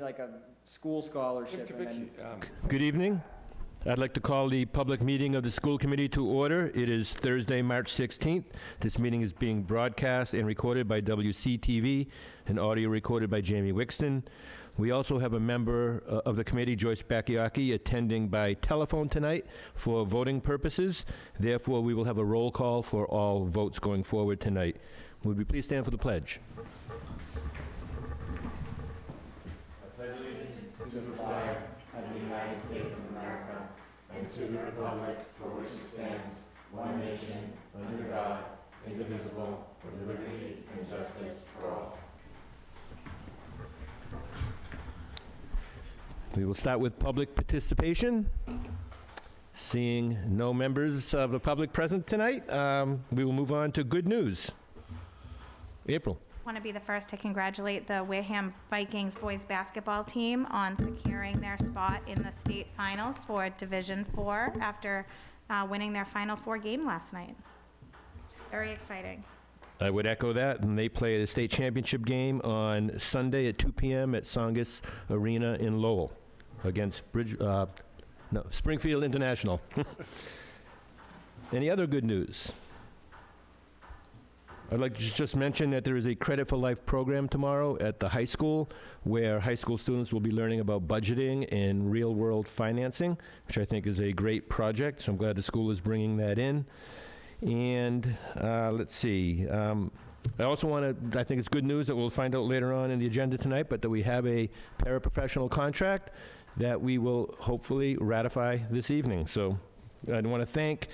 like a school scholarship. And then, Good evening. I'd like to call the public meeting of the school committee to order. It is Thursday, March 16th. This meeting is being broadcast and recorded by WCTV and audio recorded by Jamie Wixton. We also have a member of the committee, Joyce Bakayaki, attending by telephone tonight for voting purposes. Therefore, we will have a roll call for all votes going forward tonight. Would we please stand for the pledge? I pledge allegiance to the flag of the United States of America and to the republic for which it stands, one nation, under God, indivisible, with liberty and justice for all. We will start with public participation. Seeing no members of the public present tonight, we will move on to good news. April. I want to be the first to congratulate the Wareham Vikings boys basketball team on securing their spot in the state finals for Division IV after winning their Final Four game last night. Very exciting. I would echo that, and they play the state championship game on Sunday at 2 p.m. at Songus Arena in Lowell against Springfield International. Any other good news? I'd like to just mention that there is a Credit for Life program tomorrow at the high school where high school students will be learning about budgeting and real-world financing, which I think is a great project, so I'm glad the school is bringing that in. And let's see. I also want to, I think it's good news that we'll find out later on in the agenda tonight, but that we have a paraprofessional contract that we will hopefully ratify this evening. So I want to thank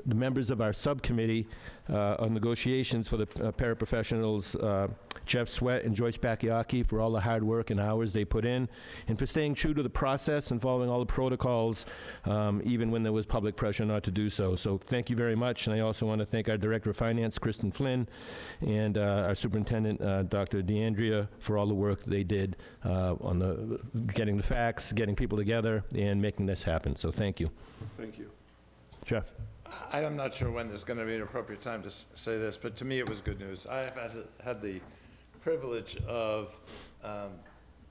the members of our subcommittee on negotiations for the paraprofessionals, Jeff Sweat and Joyce Bakayaki, for all the hard work and hours they put in, and for staying true to the process and following all the protocols, even when there was public pressure not to do so. So thank you very much, and I also want to thank our Director of Finance, Kristen Flynn, and our Superintendent, Dr. DeAndrea, for all the work they did on the getting the facts, getting people together, and making this happen. So thank you. Thank you. Jeff. I'm not sure when there's going to be an appropriate time to say this, but to me it was good news. I have had the privilege of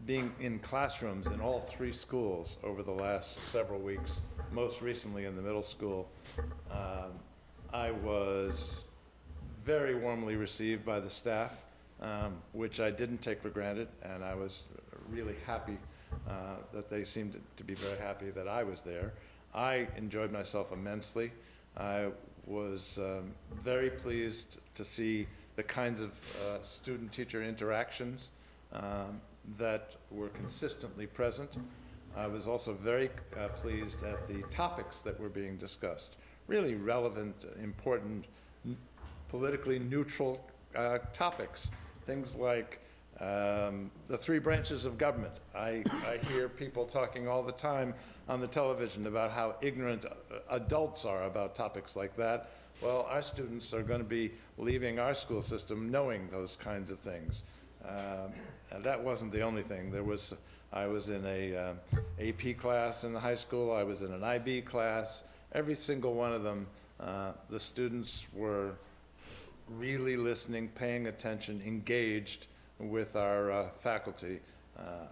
being in classrooms in all three schools over the last several weeks, most recently in the middle school. I was very warmly received by the staff, which I didn't take for granted, and I was really happy that they seemed to be very happy that I was there. I enjoyed myself immensely. I was very pleased to see the kinds of student-teacher interactions that were consistently present. I was also very pleased at the topics that were being discussed. Really relevant, important, politically neutral topics. Things like the three branches of government. I hear people talking all the time on the television about how ignorant adults are about topics like that. Well, our students are going to be leaving our school system knowing those kinds of things. And that wasn't the only thing. I was in a AP class in the high school. I was in an IB class. Every single one of them, the students were really listening, paying attention, engaged with our faculty.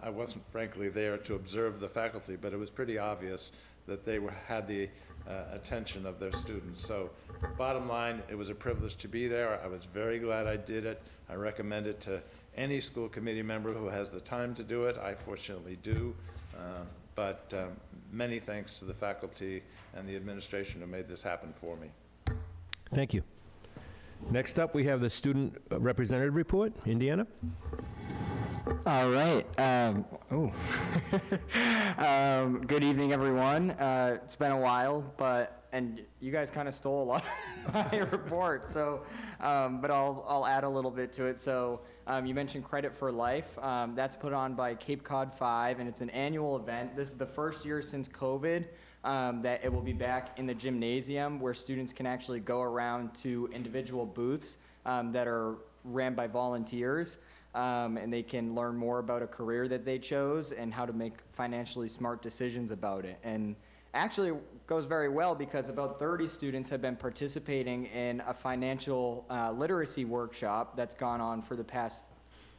I wasn't frankly there to observe the faculty, but it was pretty obvious that they had the attention of their students. So bottom line, it was a privilege to be there. I was very glad I did it. I recommend it to any school committee member who has the time to do it. I fortunately do. But many thanks to the faculty and the administration who made this happen for me. Thank you. Next up, we have the student representative report. Indiana. all right. Good evening, everyone. It's been a while, and you guys kind of stole a lot of my report, so, but I'll add a little bit to it. So you mentioned Credit for Life. That's put on by Cape Cod 5, and it's an annual event. This is the first year since COVID that it will be back in the gymnasium, where students can actually go around to individual booths that are ran by volunteers, and they can learn more about a career that they chose and how to make financially smart decisions about it. And actually it goes very well, because about 30 students have been participating in a financial literacy workshop that's gone on for the past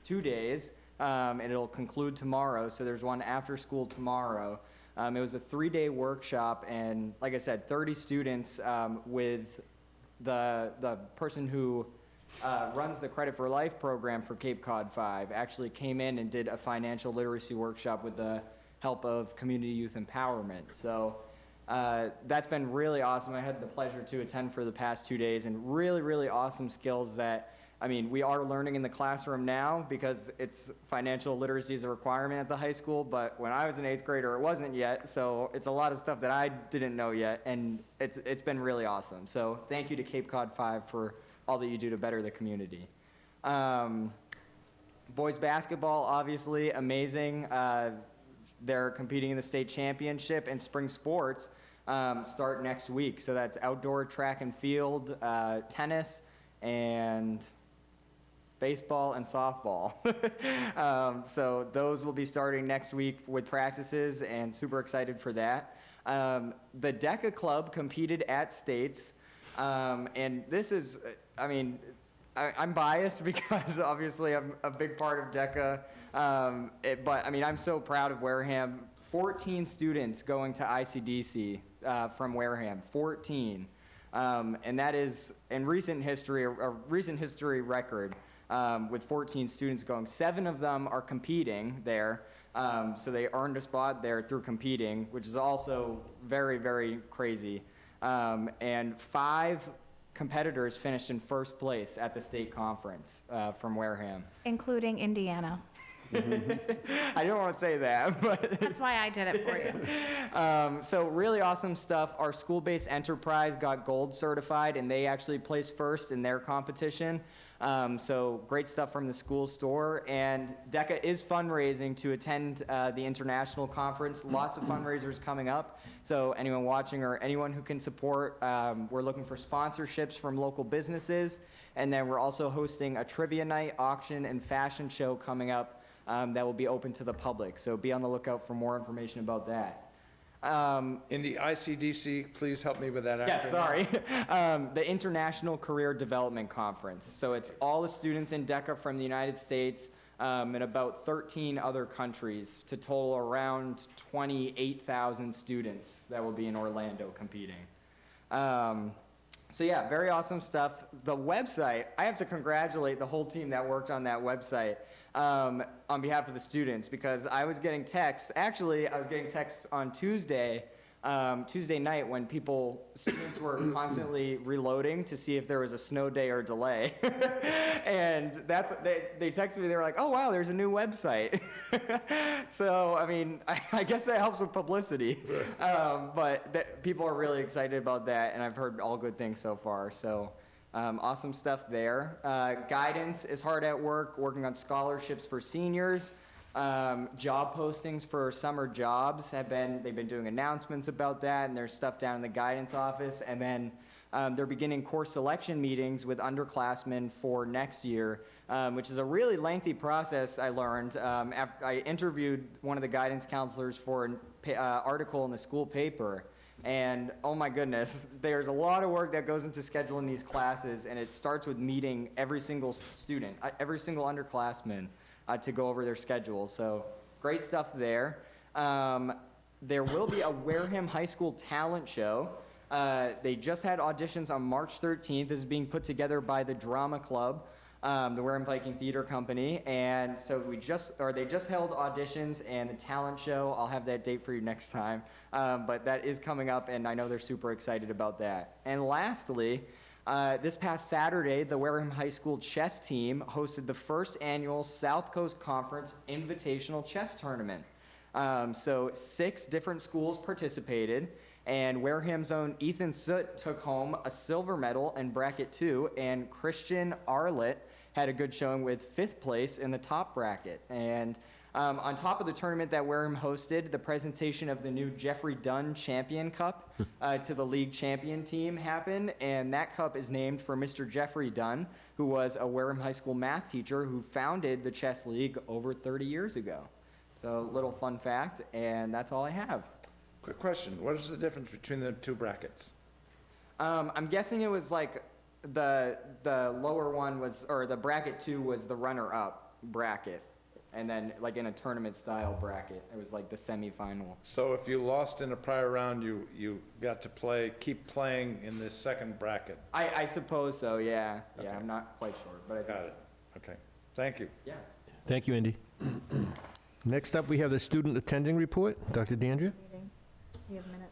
2 days and it'll conclude tomorrow. So there's one after school tomorrow. It was a 3-day workshop, and like I said, 30 students with the person who runs the Credit for Life program for Cape Cod 5 actually came in and did a financial literacy workshop with the help of Community Youth Empowerment. So that's been really awesome. I had the pleasure to attend for the past 2 days, and really, really awesome skills that, I mean, we are learning in the classroom now because it's financial literacy is a requirement at the high school, but when I was an 8th grader, it wasn't yet. So it's a lot of stuff that I didn't know yet, and it's been really awesome. So thank you to Cape Cod 5 for all that you do to better the community. Boys basketball, obviously amazing. They're competing in the state championship, and spring sports start next week. So that's outdoor track and field, tennis, and baseball and softball. So those will be starting next week with practices, and super excited for that. The DECA club competed at states, and this is, I mean, I'm biased because obviously I'm a big part of DECA, but I mean, I'm so proud of Wareham. 14 students going to ICDC from Wareham, 14. And that is, in recent history, a recent history record with 14 students going. 7 of them are competing there, so they earned a spot there through competing, which is also very, very crazy. And 5 competitors finished in first place at the state conference from Wareham. Including Indiana. I don't want to say that, but That's why I did it for you. so really awesome stuff. Our school-based enterprise got gold certified, and they actually placed first in their competition. So great stuff from the school store. And DECA is fundraising to attend the international conference. Lots of fundraisers coming up. So anyone watching or anyone who can support, we're looking for sponsorships from local businesses. And then we're also hosting a trivia night, auction, and fashion show coming up that will be open to the public. So be on the lookout for more information about that. In the ICDC, please help me with that acronym. Yes, sorry. The International Career Development Conference. So it's all the students in DECA from the United States and about 13 other countries to total around 28,000 students that will be in Orlando competing. So yeah, very awesome stuff. The website, I have to congratulate the whole team that worked on that website on behalf of the students, because I was getting texts. Actually, I was getting texts on Tuesday night when students were constantly reloading to see if there was a snow day or delay. And they texted me, they were like, oh wow, there's a new website. So, I mean, I guess that helps with publicity. But people are really excited about that, and I've heard all good things so far. So, awesome stuff there. Guidance is hard at work, working on scholarships for seniors. Job postings for summer jobs they've been doing announcements about that, and there's stuff down in the guidance office. And then they're beginning course selection meetings with underclassmen for next year, which is a really lengthy process, I learned. I interviewed one of the guidance counselors for an article in the school paper. And oh my goodness, there's a lot of work that goes into scheduling these classes, and it starts with meeting every single student, every single underclassman to go over their schedules. So great stuff there. There will be a Wareham High School talent show. They just had auditions on March 13th. This is being put together by the Drama Club, the Wareham Viking Theater Company. And so they just held auditions and the talent show. I'll have that date for you next time. But that is coming up, and I know they're super excited about that. And lastly, this past Saturday, the Wareham High School chess team hosted the first annual South Coast Conference Invitational Chess Tournament. So 6 different schools participated, and Wareham's own Ethan Soot took home a silver medal in bracket 2, and Christian Arlett had a good showing with 5th place in the top bracket. And on top of the tournament that Wareham hosted, the presentation of the new Jeffrey Dunn Champion Cup to the league champion team happened, and that cup is named for Mr. Jeffrey Dunn, who was a Wareham High School math teacher who founded the chess league over 30 years ago. So, little fun fact, and that's all I have. Quick question, what is the difference between the 2 brackets? I'm guessing it was like the lower one was, or the bracket 2 was the runner-up bracket. and then like in a tournament style bracket. It was like the semifinal. So if you lost in a prior round, you got to keep playing in this second bracket? I suppose so, yeah. Yeah, Okay. I'm not quite sure, but I think Got so. it. Okay, thank you. Yeah. Thank you, Andy. Next up, we have the student attending report. Dr. DeAndrea? We have minutes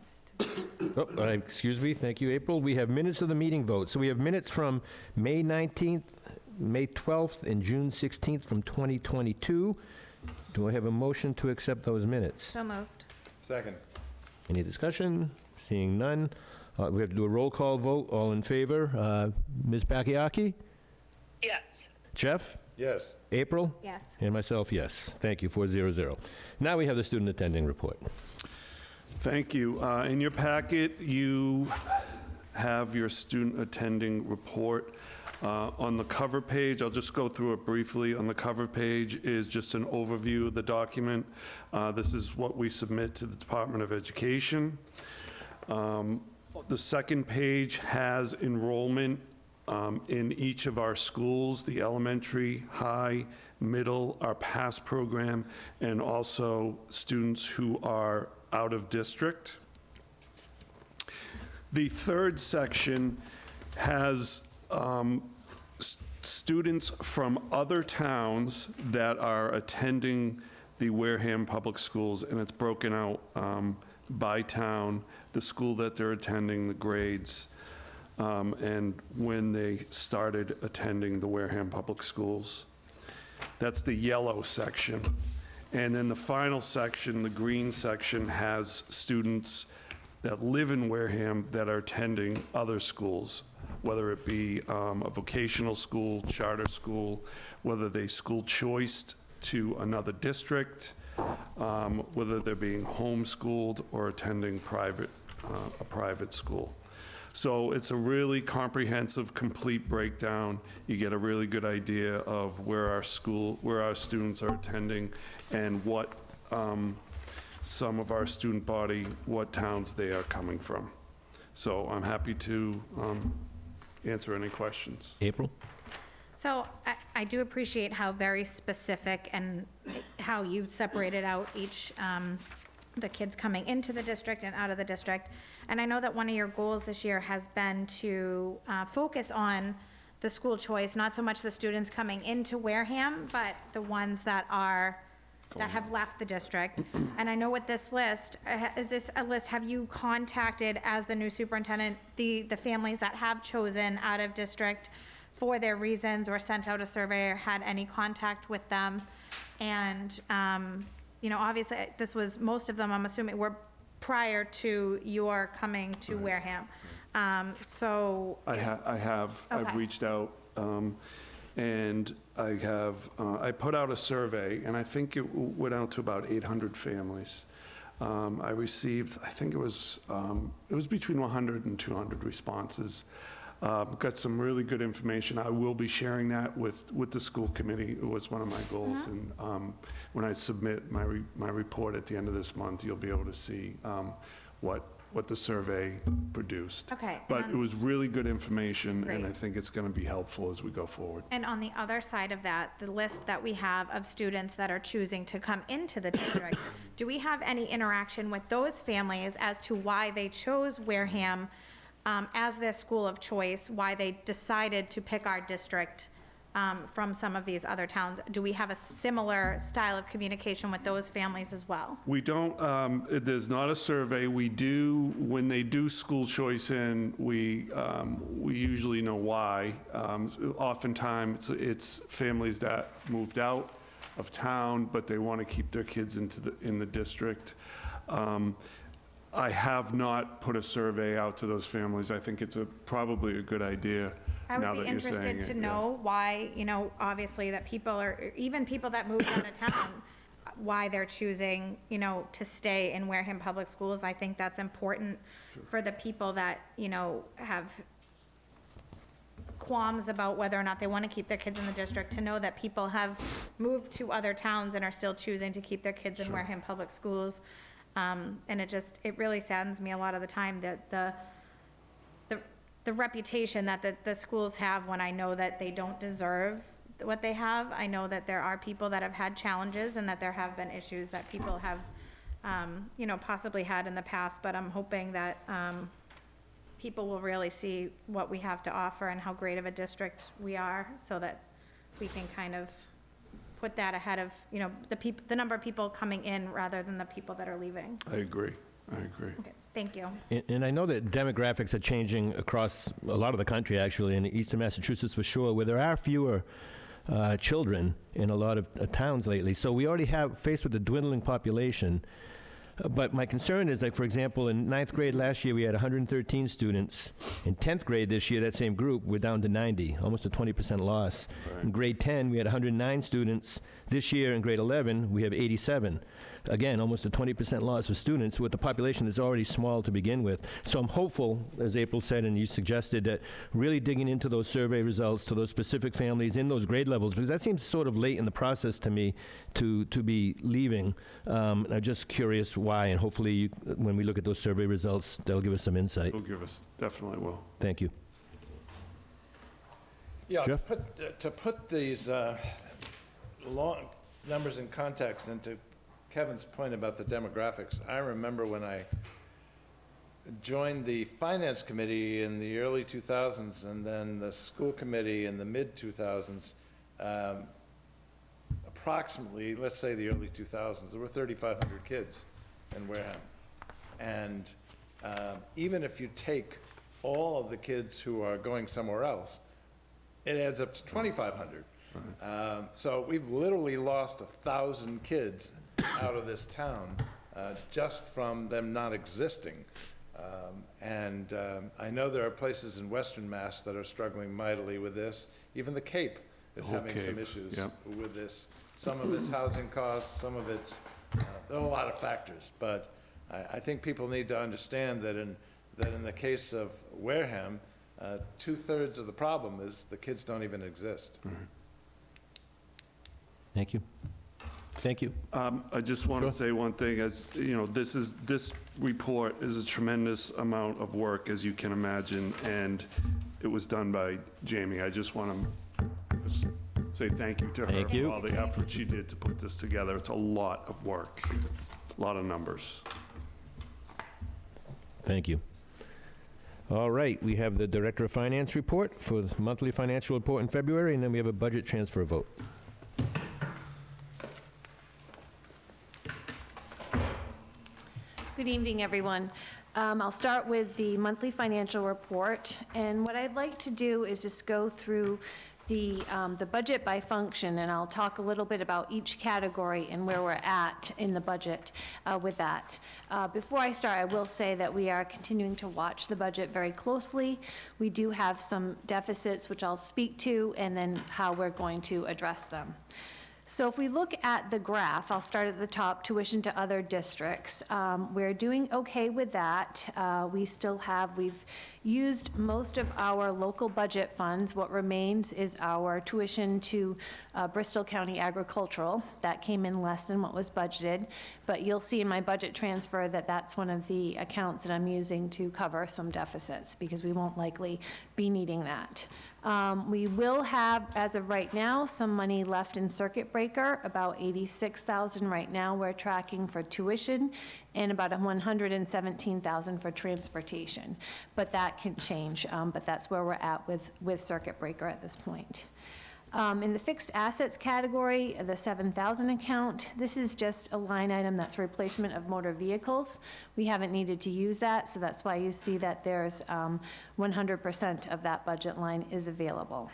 Excuse me, thank you, April. We have minutes of the meeting vote. So we have minutes from May 19th, May 12th, and June 16th from 2022. Do I have a motion to accept those minutes? So moved. Second. Any discussion? Seeing none. We have to do a roll call vote. All in favor? Ms. Bakayaki? Yes. Jeff? Yes. April? Yes. And myself, yes. Thank you, 400. Now we have the student attending report. Thank you. In your packet, you have your student attending report. On the cover page, I'll just go through it briefly. On the cover page is just an overview of the document. This is what we submit to the Department of Education. The second page has enrollment in each of our schools, the elementary, high, middle, our PASS program, and also students who are out of district. The third section has students from other towns that are attending the Wareham Public Schools, and it's broken out by town, the school that they're attending, the grades, and when they started attending the Wareham Public Schools. That's the yellow section. And then the final section, the green section, has students that live in Wareham that are attending other schools, whether it be a vocational school, charter school, whether they school choiced to another district, whether they're being homeschooled or attending a private school. So it's a really comprehensive, complete breakdown. You get a really good idea of where our students are attending and what some of our student body, what towns they are coming from. So I'm happy to answer any questions. April? So I do appreciate how very specific and how you separated out each, the kids coming into the district and out of the district. And I know that one of your goals this year has been to focus on the school choice, not so much the students coming into Wareham, but the ones that have left the district. And I know with this list, is this a list, have you contacted, as the new superintendent, the families that have chosen out of district for their reasons, or sent out a survey, or had any contact with them? And, obviously, most of them, I'm assuming, were prior to your coming to Wareham. So. I have. Okay. I've reached out, and I put out a survey, and I think it went out to about 800 families. I received, I think it was between 100 and 200 responses. Got some really good information. I will be sharing that with the school committee. It was one of my goals. And when I submit my report at the end of this month, you'll be able to see what the survey produced. Okay. But it was really good information, and Great. I think it's going to be helpful as we go forward. And on the other side of that, the list that we have of students that are choosing to come into the district, do we have any interaction with those families as to why they chose Wareham as their school of choice, why they decided to pick our district from some of these other towns? Do we have a similar style of communication with those families as well? We don't, there's not a survey. We do, when they do school choice in, we usually know why. Oftentimes, it's families that moved out of town, but they want to keep their kids in the district. I have not put a survey out to those families. I think it's probably a good idea I now would that be you're saying it. interested to yeah. know why, obviously that people are, even people that moved out of town, why they're choosing, to stay in Wareham Public Schools. I think that's important for the people that, have qualms about whether or not they want to keep their kids in the district, to know that people have moved to other towns and are still choosing to keep their kids in Wareham Public Schools. And it really saddens me a lot of the time that the reputation that the schools have, when I know that they don't deserve what they have. I know that there are people that have had challenges and that there have been issues that people have, possibly had in the past, but I'm hoping that people will really see what we have to offer and how great of a district we are, so that we can kind of put that ahead of, the number of people coming in rather than the people that are leaving. I agree. Okay, thank you. And I know that demographics are changing across a lot of the country, actually, in eastern Massachusetts for sure, where there are fewer children in a lot of towns lately. So we already have, faced with a dwindling population. But my concern is, like, for example, in 9th grade last year, we had 113 students. In 10th grade this year, that same group, we're down to 90, almost a 20% loss. In grade 10, we had 109 students. This year, in grade 11, we have 87. Again, almost a 20% loss of students with a population that's already small to begin with. So I'm hopeful, as April said and you suggested, that really digging into those survey results to those specific families in those grade levels, because that seems sort of late in the process to me to be leaving. I'm just curious why, and hopefully when we look at those survey results, they'll give us some insight. It'll give us, definitely will. Thank you. Yeah, Jeff? to put these long numbers in context, and to Kevin's point about the demographics, I remember when I joined the finance committee in the early 2000s and then the school committee in the mid-2000s, approximately, let's say the early 2000s, there were 3,500 kids in Wareham. And even if you take all of the kids who are going somewhere else, it adds up to 2,500. So we've literally lost 1,000 kids out of this town just from them not existing. I know there are places in Western Mass that are struggling mightily with this. Even the Cape is having some issues with this. Some of it's housing costs, some of it's, there are a lot of factors, but I think people need to understand that in the case of Wareham, 2/3 of the problem is the kids don't even exist. Thank you. Thank you. I just want to say one thing, as, this report is a tremendous amount of work, as you can imagine, and it was done by Jamie. I just want to say thank you to her Thank you. for all the effort she did to put this together. It's a lot of work, a lot of numbers. Thank you. All right, we have the Director of Finance report for the monthly financial report in February, and then we have a budget transfer vote. Good evening, everyone. I'll start with the monthly financial report, and what I'd like to do is just go through the budget by function, and I'll talk a little bit about each category and where we're at in the budget with that. Before I start, I will say that we are continuing to watch the budget very closely. We do have some deficits, which I'll speak to, and then how we're going to address them. So if we look at the graph, I'll start at the top, tuition to other districts. We're doing okay with that. We've used most of our local budget funds. What remains is our tuition to Bristol County Agricultural. That came in less than what was budgeted, but you'll see in my budget transfer that that's one of the accounts that I'm using to cover some deficits, because we won't likely be needing that. We will have, as of right now, some money left in circuit breaker, about $86,000 right now we're tracking for tuition, and about $117,000 for transportation. But that can change, but that's where we're at with circuit breaker at this point. In the fixed assets category, the 7,000 account, this is just a line item that's replacement of motor vehicles. We haven't needed to use that, so that's why you see that there's 100% of that budget line is available.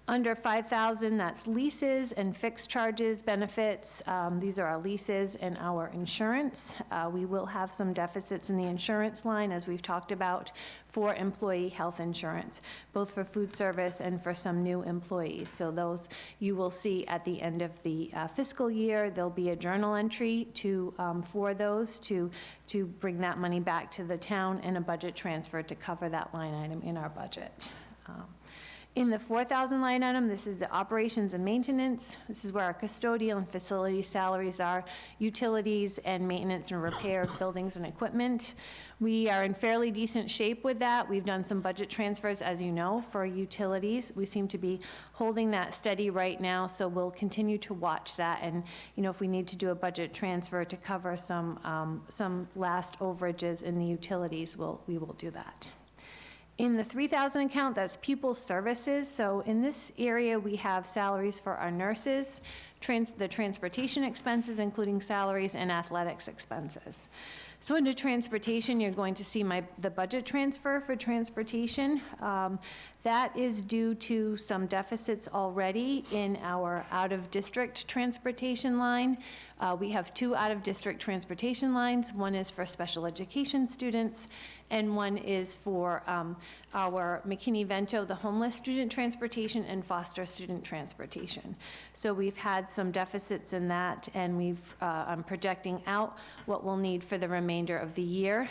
Under 5,000, that's leases and fixed charges, benefits. These are our leases and our insurance. We will have some deficits in the insurance line, as we've talked about, for employee health insurance, both for food service and for some new employees. So those you will see at the end of the fiscal year. There'll be a journal entry for those to bring that money back to the town, and a budget transfer to cover that line item in our budget. In the 4,000 line item, this is the operations and maintenance. This is where our custodial and facility salaries are, utilities and maintenance and repair of buildings and equipment. We are in fairly decent shape with that. We've done some budget transfers, as you know, for utilities. We seem to be holding that steady right now, so we'll continue to watch that. And, if we need to do a budget transfer to cover some last overages in the utilities, we will do that. In the 3,000 account, that's pupil services. So in this area, we have salaries for our nurses, the transportation expenses, including salaries, and athletics expenses. So into transportation, you're going to see the budget transfer for transportation. That is due to some deficits already in our out-of-district transportation line. We have 2 out-of-district transportation lines. One is for special education students, and one is for our McKinney-Vento, the homeless student transportation, and foster student transportation. So we've had some deficits in that, and I'm projecting out what we'll need for the remainder of the year.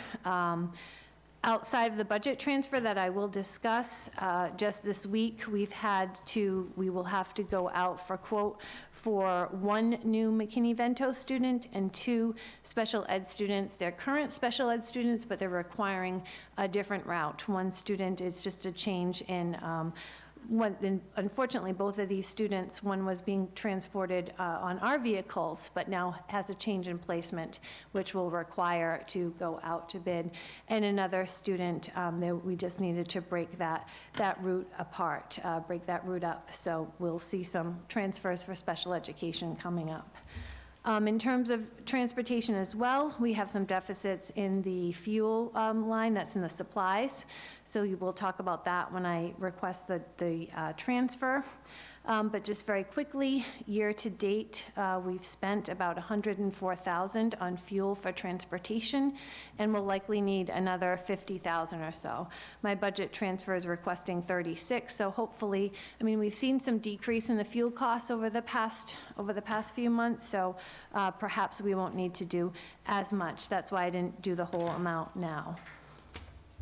Outside of the budget transfer that I will discuss, just this week, we will have to go out for quote for 1 new McKinney-Vento student and 2 special ed students. They're current special ed students, but they're requiring a different route. One student is just a change in unfortunately, both of these students, one was being transported on our vehicles, but now has a change in placement, which will require to go out to bid. And another student, we just needed to break that route apart, break that route up. So we'll see some transfers for special education coming up. In terms of transportation as well, we have some deficits in the fuel line that's in the supplies. So we will talk about that when I request the transfer. But just very quickly, year to date, we've spent about $104,000 on fuel for transportation, and we'll likely need another $50,000 or so. My budget transfer is requesting $36,000, so hopefully, we've seen some decrease in the fuel costs over the past few months, so perhaps we won't need to do as much. That's why I didn't do the whole amount now.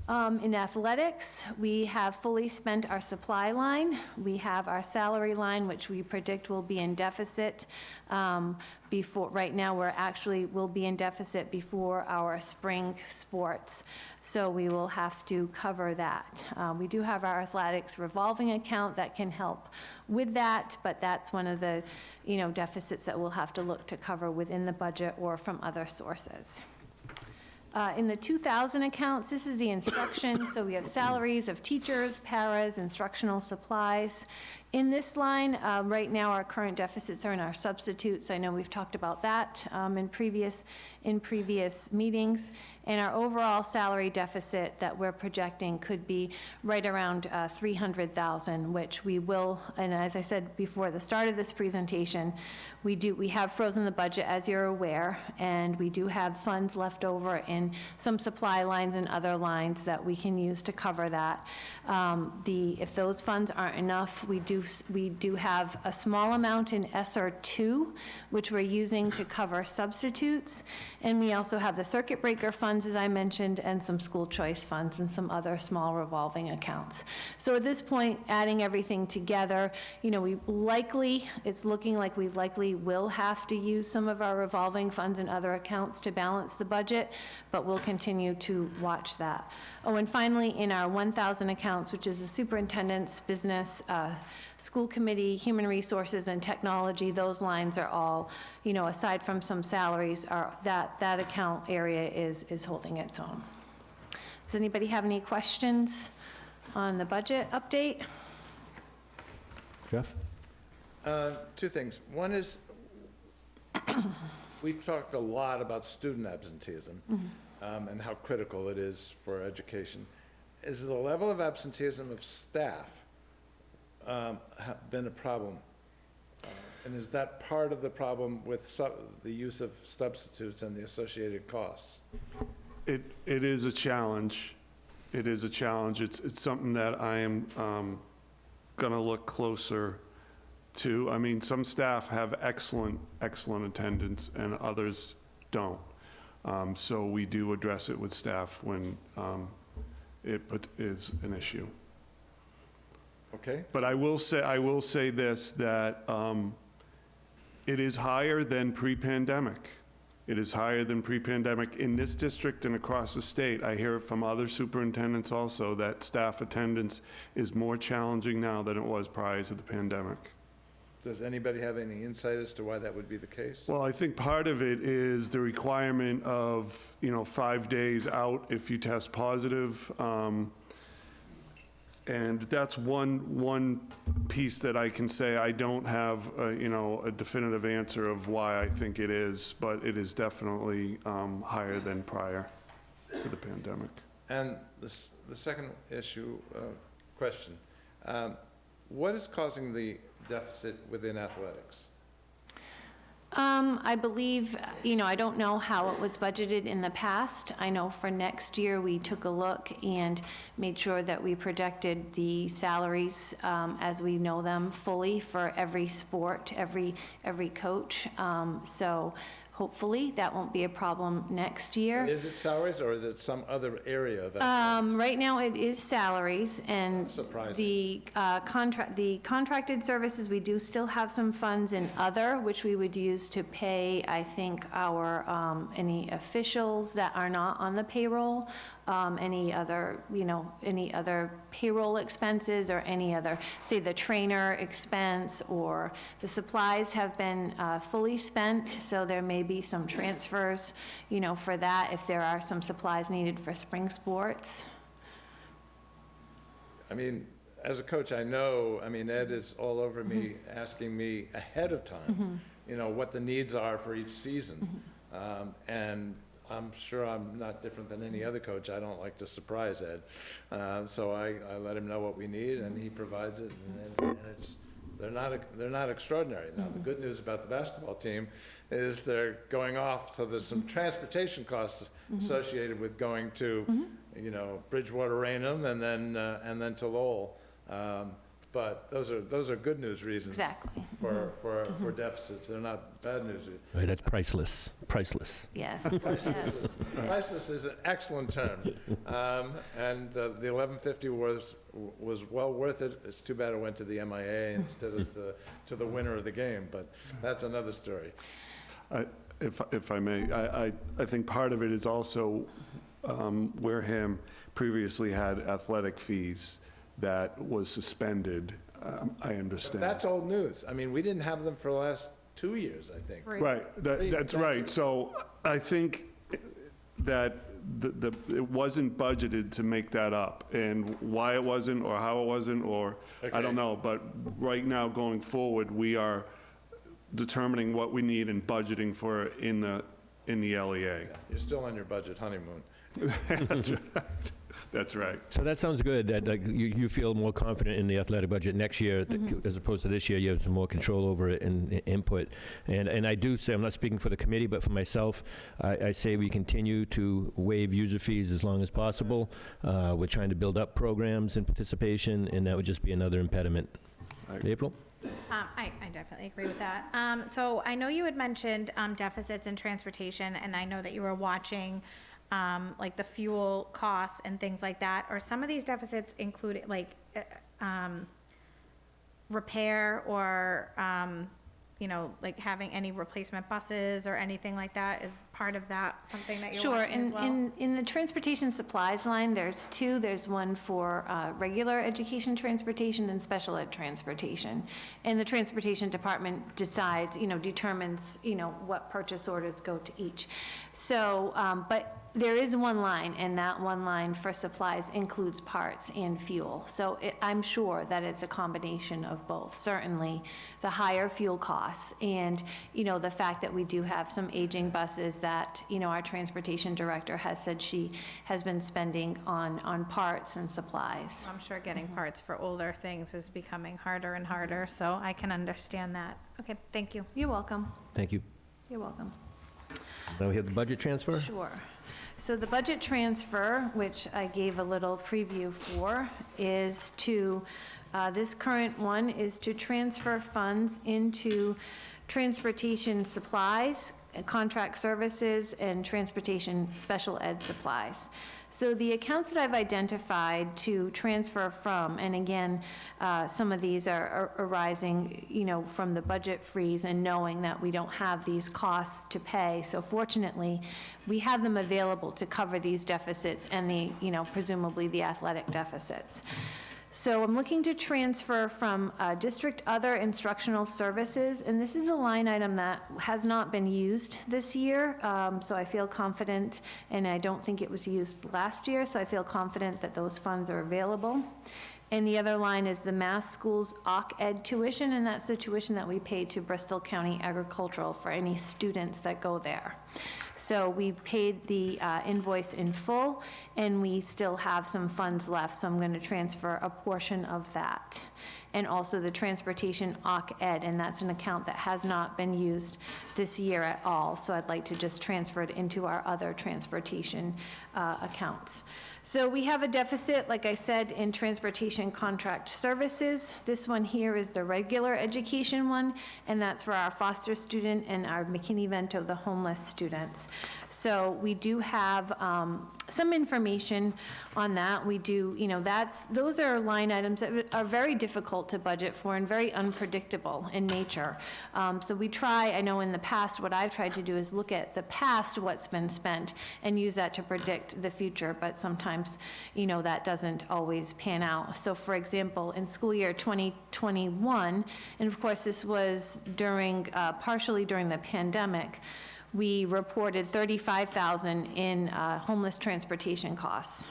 In athletics, we have fully spent our supply line. We have our salary line, which we predict will be in deficit right now we'll be in deficit before our spring sports. So we will have to cover that. We do have our athletics revolving account that can help with that, but that's one of the, deficits that we'll have to look to cover within the budget or from other sources. In the 2,000 accounts, this is the instruction, so we have salaries of teachers, paras, instructional supplies. In this line, right now, our current deficits are in our substitutes. I know we've talked about that in previous meetings. And our overall salary deficit that we're projecting could be right around $300,000, which we will, and as I said before the start of this presentation, we have frozen the budget, as you're aware, and we do have funds left over in some supply lines and other lines that we can use to cover that. If those funds aren't enough, we do have a small amount in SR2, which we're using to cover substitutes, and we also have the circuit breaker funds, as I mentioned, and some school choice funds and some other small revolving accounts. So at this point, adding everything together, it's looking like we likely will have to use some of our revolving funds and other accounts to balance the budget, but we'll continue to watch that. Oh, and finally, in our 1,000 accounts, which is the superintendent's business, school committee, human resources, and technology, those lines are all, aside from some salaries, that account area is holding its own. Does anybody have any questions on the budget update? Jeff? 2 things. One is, we've talked a lot about student absenteeism and how critical it is for education. Is the level of absenteeism of staff been a problem? And is that part of the problem with the use of substitutes and the associated costs? It is a challenge. It is a challenge. It's something that I am going to look closer to. Some staff have excellent attendance and others don't. So we do address it with staff when it is an issue. Okay? But I will say this, that it is higher than pre-pandemic. It is higher than pre-pandemic in this district and across the state. I hear it from other superintendents also, that staff attendance is more challenging now than it was prior to the pandemic. Does anybody have any insight as to why that would be the case? Well, I think part of it is the requirement of, 5 days out if you test positive. And that's one piece that I can say. I don't have, a definitive answer of why I think it is, but it is definitely higher than prior to the pandemic. And the second question, what is causing the deficit within athletics? I believe, I don't know how it was budgeted in the past. I know for next year, we took a look and made sure that we projected the salaries as we know them fully for every sport, every coach. So hopefully, that won't be a problem next year. Is it salaries, or is it some other area of Right now, it is salaries, and surprising. the contracted services, we do still have some funds in other, which we would use to pay, I think, our, any officials that are not on the payroll, any other payroll expenses, or any other, say, the trainer expense, or the supplies have been fully spent, so there may be some transfers, for that, if there are some supplies needed for spring sports. I mean, as a coach, I know, Ed is all over me, asking me ahead of time, what the needs are for each season. And I'm sure I'm not different than any other coach. I don't like to surprise Ed. So I let him know what we need, and he provides it, and they're not extraordinary. Now, the good news about the basketball team is they're going off, so there's some transportation costs associated with going to, Bridgewater, Raynham, and then to Lowell. But those are good news reasons. Exactly. For deficits. They're not bad news. Right, that's priceless. Yes. Priceless is an excellent term. And the 1150 was well worth it. It's too bad it went to the MIA instead of to the winner of the game, but that's another story. If I may, I think part of it is also Wareham previously had athletic fees that was suspended, I understand. That's old news. We didn't have them for the last 2 years, I think. Right, that's right. So I think that it wasn't budgeted to make that up, and why it wasn't, or how it wasn't, or I don't know. But right now, going forward, we are determining what we need and budgeting for it in the LEA. You're still on your budget honeymoon. That's right. That's right. So that sounds good, that you feel more confident in the athletic budget next year, as opposed to this year. You have some more control over it and input. And I do say, I'm not speaking for the committee, but for myself, I say we continue to waive user fees as long as possible. We're trying to build up programs and participation, and that would just be another impediment. April? I definitely agree with that. So I know you had mentioned deficits in transportation, and I know that you were watching like the fuel costs and things like that. Are some of these deficits included, like repair, or like having any replacement buses or anything like that? Is part of that something that you're watching as well? Sure. In the transportation supplies line, there's two. There's one for regular education transportation and special ed transportation. And the transportation department decides, determines, what purchase orders go to each. So, but there is one line, and that one line for supplies includes parts and fuel. So I'm sure that it's a combination of both. Certainly, the higher fuel costs and, the fact that we do have some aging buses that, our transportation director has said she has been spending on parts and supplies. I'm sure getting parts for older things is becoming harder and harder, so I can understand that. Okay, thank you. You're welcome. Thank you. You're welcome. Now we have the budget transfer? Sure. So the budget transfer, which I gave a little preview for, is to, this current one is to transfer funds into transportation supplies, contract services, and transportation special ed supplies. So the accounts that I've identified to transfer from, and again, some of these are arising, from the budget freeze and knowing that we don't have these costs to pay. So fortunately, we have them available to cover these deficits and the, presumably the athletic deficits. So I'm looking to transfer from District Other Instructional Services, and this is a line item that has not been used this year, so I feel confident, and I don't think it was used last year, so I feel confident that those funds are available. And the other line is the Mass Schools Ed tuition, and that's the tuition that we pay to Bristol County Agricultural for any students that go there. So we paid the invoice in full, and we still have some funds left, so I'm going to transfer a portion of that. And also the Transportation Ed, and that's an account that has not been used this year at all, so I'd like to just transfer it into our other transportation accounts. So we have a deficit, like I said, in transportation contract services. This one here is the regular education one, and that's for our foster student and our McKinney-Vento, the homeless students. So we do have some information on that. We do, those are line items that are very difficult to budget for and very unpredictable in nature. So we try, I know in the past, what I've tried to do is look at the past, what's been spent, and use that to predict the future, but sometimes, that doesn't always pan out. So for example, in school year 2021, and of course this was partially during the pandemic, we reported $35,000 in homeless transportation costs.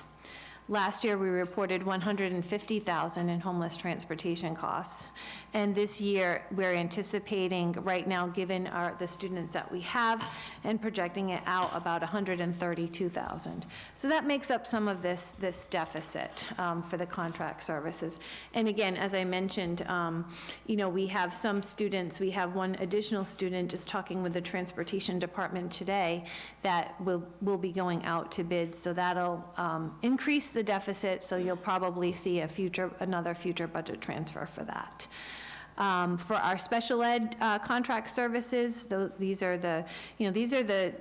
Last year, we reported $150,000 in homeless transportation costs. And this year, we're anticipating, right now, given the students that we have, and projecting it out about $132,000. So that makes up some of this deficit for the contract services. And again, as I mentioned, we have some students, we have one additional student just talking with the transportation department today that will be going out to bid. So that'll increase the deficit, so you'll probably see another future budget transfer for that. For our special ed contract services, these are the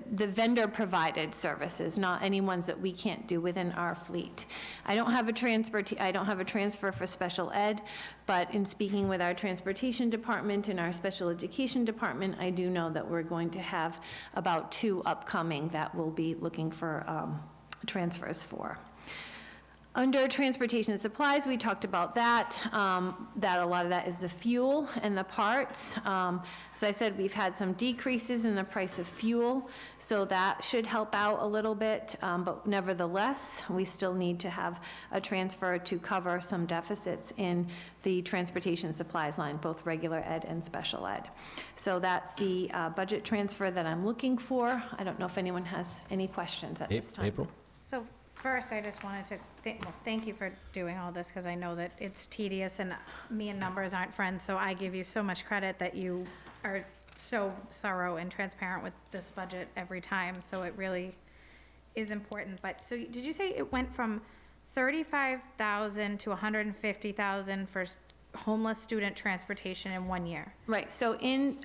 vendor-provided services, not any ones that we can't do within our fleet. I don't have a transfer for special ed, but in speaking with our transportation department and our special education department, I do know that we're going to have about 2 upcoming that we'll be looking for transfers for. Under transportation supplies, we talked about that a lot of that is the fuel and the parts. As I said, we've had some decreases in the price of fuel, so that should help out a little bit, but nevertheless, we still need to have a transfer to cover some deficits in the transportation supplies line, both regular ed and special ed. So that's the budget transfer that I'm looking for. I don't know if anyone has any questions at this time. April? So first, I just wanted to thank you for doing all this, because I know that it's tedious, and me and numbers aren't friends, so I give you so much credit that you are so thorough and transparent with this budget every time, so it really is important. But, so did you say it went from $35,000 to $150,000 for homeless student transportation in 1 year? Right, so in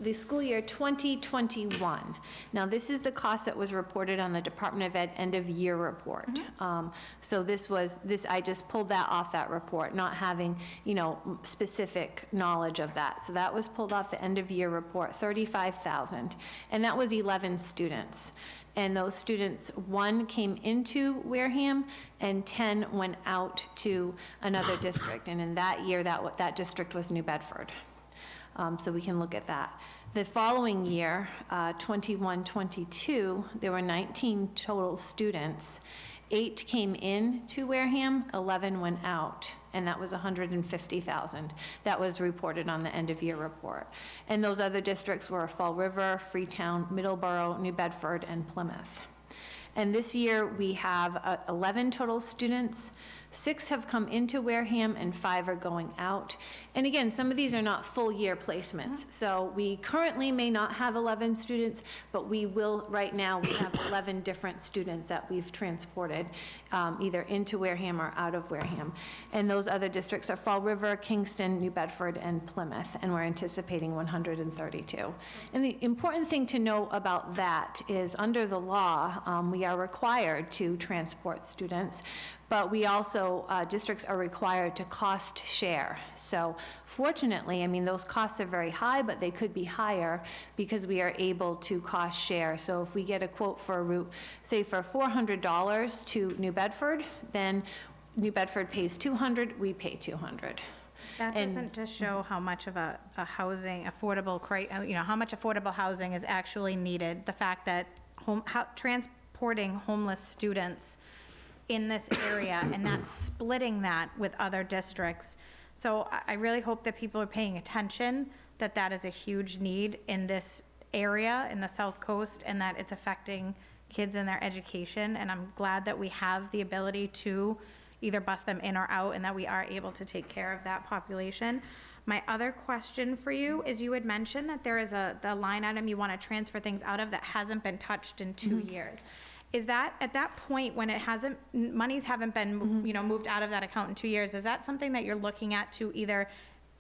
the school year 2021. Now, this is the cost that was reported on the Department of Ed end-of-year report. So I just pulled that off that report, not having, specific knowledge of that. So that was pulled off the end-of-year report, $35,000, and that was 11 students. And those students, 1 came into Wareham, and 10 went out to another district. And in that year, that district was New Bedford. So we can look at that. The following year, 21-22, there were 19 total students. 8 came in to Wareham, 11 went out, and that was $150,000. That was reported on the end-of-year report. And those other districts were Fall River, Freetown, Middleborough, New Bedford, and Plymouth. And this year, we have 11 total students. 6 have come into Wareham and 5 are going out. And again, some of these are not full-year placements. So we currently may not have 11 students, but we will, right now, we have 11 different students that we've transported either into Wareham or out of Wareham. And those other districts are Fall River, Kingston, New Bedford, and Plymouth, and we're anticipating 132. And the important thing to know about that is, under the law, we are required to transport students, but we also, districts are required to cost share. So fortunately, I mean, those costs are very high, but they could be higher because we are able to cost share. So if we get a quote for a route, say for $400 to New Bedford, then New Bedford pays $200, we pay $200. That And- doesn't just show how much of a housing, affordable, how much affordable housing is actually needed. The fact that transporting homeless students in this area and not splitting that with other districts. So I really hope that people are paying attention, that that is a huge need in this area, in the South Coast, and that it's affecting kids in their education. And I'm glad that we have the ability to either bus them in or out, and that we are able to take care of that population. My other question for you is, you had mentioned that there is the line item you want to transfer things out of that hasn't been touched in 2 years. Is that, at that point, when monies haven't been, moved out of that account in 2 years, is that something that you're looking at to either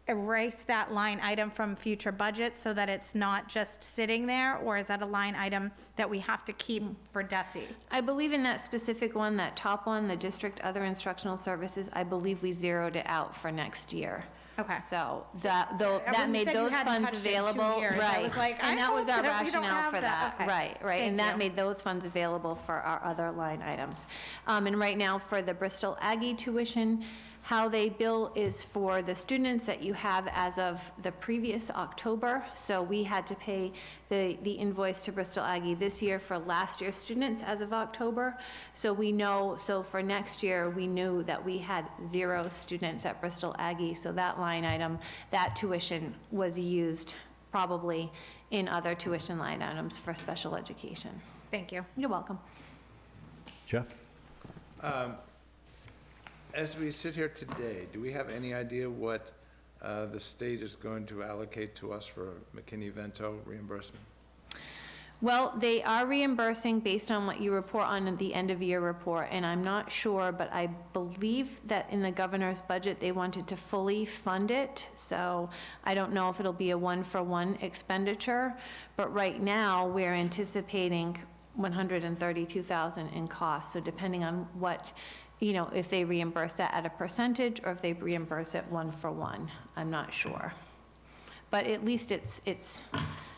erase that line item from future budgets so that it's not just sitting there, or is that a line item that we have to keep for DESI? I believe in that specific one, that top one, the district other instructional services, I believe we zeroed it out for next year. Okay. So that When you made said you those hadn't funds touched it in 2 available, years, I right. was like, I And that was hope our that we don't rationale have for that. that, Okay. right. Thank And that you. made those funds available for our other line items. And right now, for the Bristol Aggie tuition, how they bill is for the students that you have as of the previous October. So we had to pay the invoice to Bristol Aggie this year for last year's students as of October. So we know, so for next year, we knew that we had 0 students at Bristol Aggie. So that line item, that tuition was used probably in other tuition line items for special education. Thank you. You're welcome. Jeff? As we sit here today, do we have any idea what the state is going to allocate to us for McKinney-Vento reimbursement? Well, they are reimbursing based on what you report on the end-of-year report, and I'm not sure, but I believe that in the governor's budget, they wanted to fully fund it, so I don't know if it'll be a one-for-one expenditure, but right now, we're anticipating $132,000 in costs, so depending on what, if they reimburse that at a percentage, or if they reimburse it one-for-one, I'm not sure. But at least it's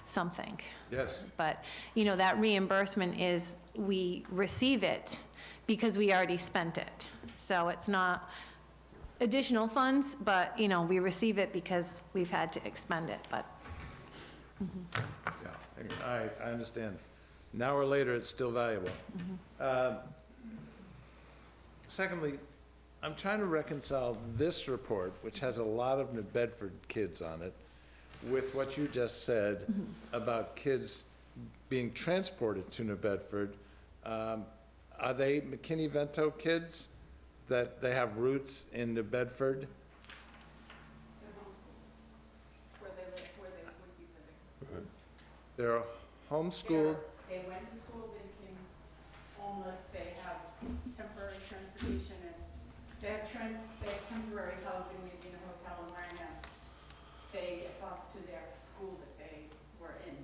something. Yes. But, that reimbursement is, we receive it because we already spent it. So it's not additional funds, but, we receive it because we've had to expend it, but. Yeah, I understand. Now or later, it's still valuable. Secondly, I'm trying to reconcile this report, which has a lot of New Bedford kids on it, with what you just said about kids being transported to New Bedford. Are they McKinney-Vento kids that they have roots in New Bedford? Where they live, where they would be living. They're homeschooled? They went to school, they became homeless, they have temporary transportation, and they have temporary housing, maybe in a hotel in Wareham. They get bused to their school that they were in.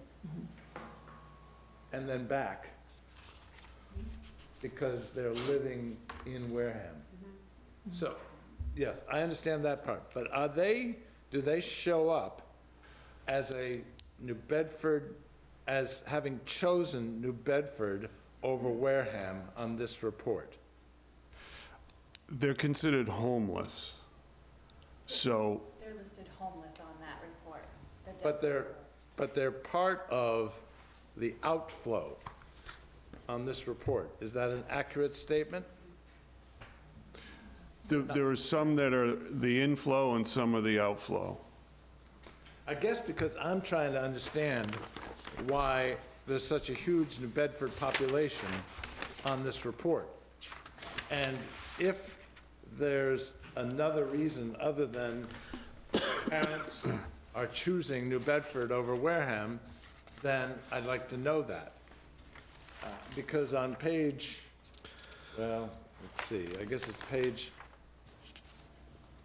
And then back, because they're living in Wareham. So, yes, I understand that part, but do they show up as a New Bedford, as having chosen New Bedford over Wareham on this report? They're considered homeless. So They're listed homeless on that report. But they're part of the outflow on this report. Is that an accurate statement? there are some that are the inflow and some are the outflow. I guess because I'm trying to understand why there's such a huge New Bedford population on this report. And if there's another reason other than parents are choosing New Bedford over Wareham, then I'd like to know that. Because on page, well, let's see, I guess it's page,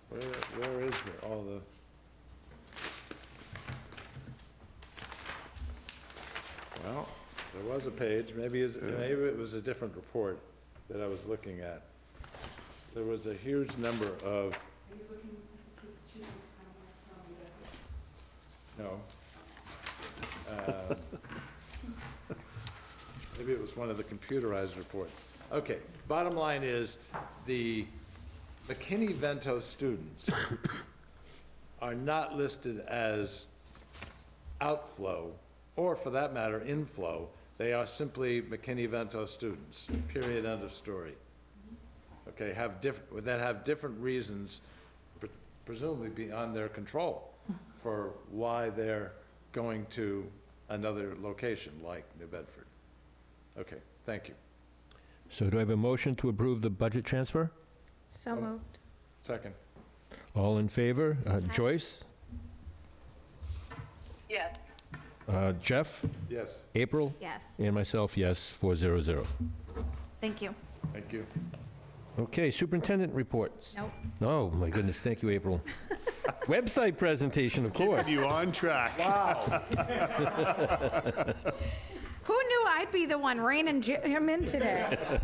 where is all the? Well, there was a page, maybe it was a different report that I was looking at. There was a huge number of. Are you looking, it's choosing from No. Maybe it was one of the computerized reports. Okay, bottom line is, the McKinney-Vento students are not listed as outflow, or for that matter, inflow. They are simply McKinney-Vento students, period, end of story. Okay, that have different reasons, presumably beyond their control, for why they're going to another location like New Bedford. Okay, thank you. So do I have a motion to approve the budget transfer? So moved. Second. All in favor? Joyce? Yes. Jeff? Yes, April? Yes. And myself, yes, 400. Thank you. thank you. Okay, superintendent reports. Nope. Oh, my goodness, thank you, April. Website presentation, of course. You on track. Who knew I'd be the one reining him in today?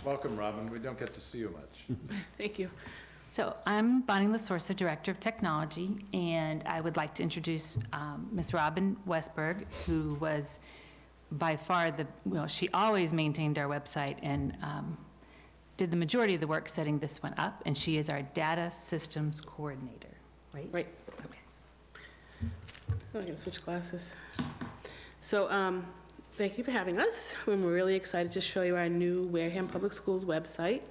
Welcome, Robin. We don't get to see you much. Thank you. So I'm Bonnie LaSorsa, Director of Technology, and I would like to introduce Ms. Robin Westberg, who was by far she always maintained our website and did the majority of the work setting this one up, and she is our Data Systems Coordinator, right? Right. Okay. Oh, I can switch glasses. So, thank you for having us. We're really excited to show you our new Wareham Public Schools website.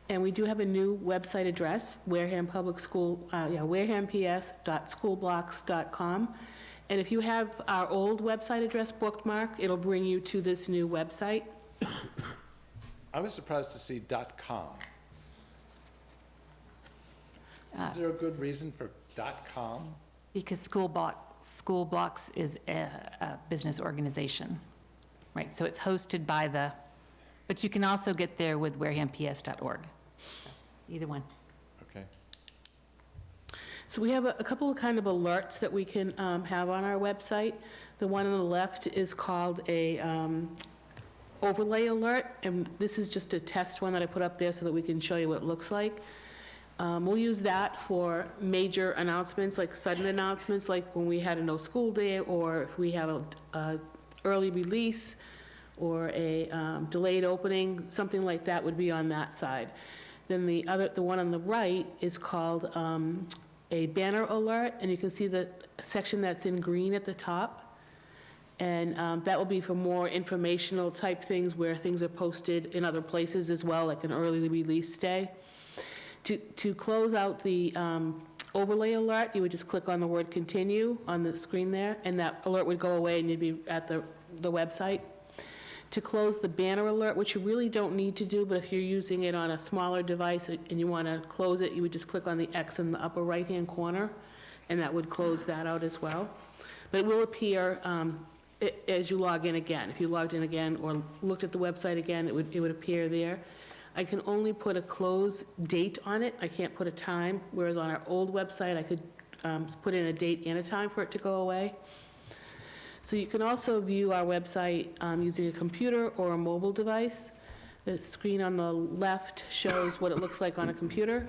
And we do have a new website address, Wareham Public School, warehamps.schoolblocks.com. And if you have our old website address bookmarked, it'll bring you to this new website. I was surprised to see .com. Is there a good reason for .com? Because School Blocks is a business organization, right? So it's hosted by but you can also get there with warehamps.org. Either one. Okay. So we have a couple of kind of alerts that we can have on our website. The one on the left is called a overlay alert, and this is just a test one that I put up there so that we can show you what it looks like. We'll use that for major announcements, like sudden announcements, like when we had a no school day, or if we have a early release, or a delayed opening, something like that would be on that side. Then the one on the right is called a banner alert, and you can see the section that's in green at the top. And that will be for more informational type things where things are posted in other places as well, like an early release day. To close out the overlay alert, you would just click on the word continue on the screen there, and that alert would go away and you'd be at the website. To close the banner alert, which you really don't need to do, but if you're using it on a smaller device and you want to close it, you would just click on the X in the upper right-hand corner, and that would close that out as well. But it will appear as you log in again. If you logged in again or looked at the website again, it would appear there. I can only put a close date on it. I can't put a time, whereas on our old website, I could put in a date and a time for it to go away. So you can also view our website using a computer or a mobile device. The screen on the left shows what it looks like on a computer,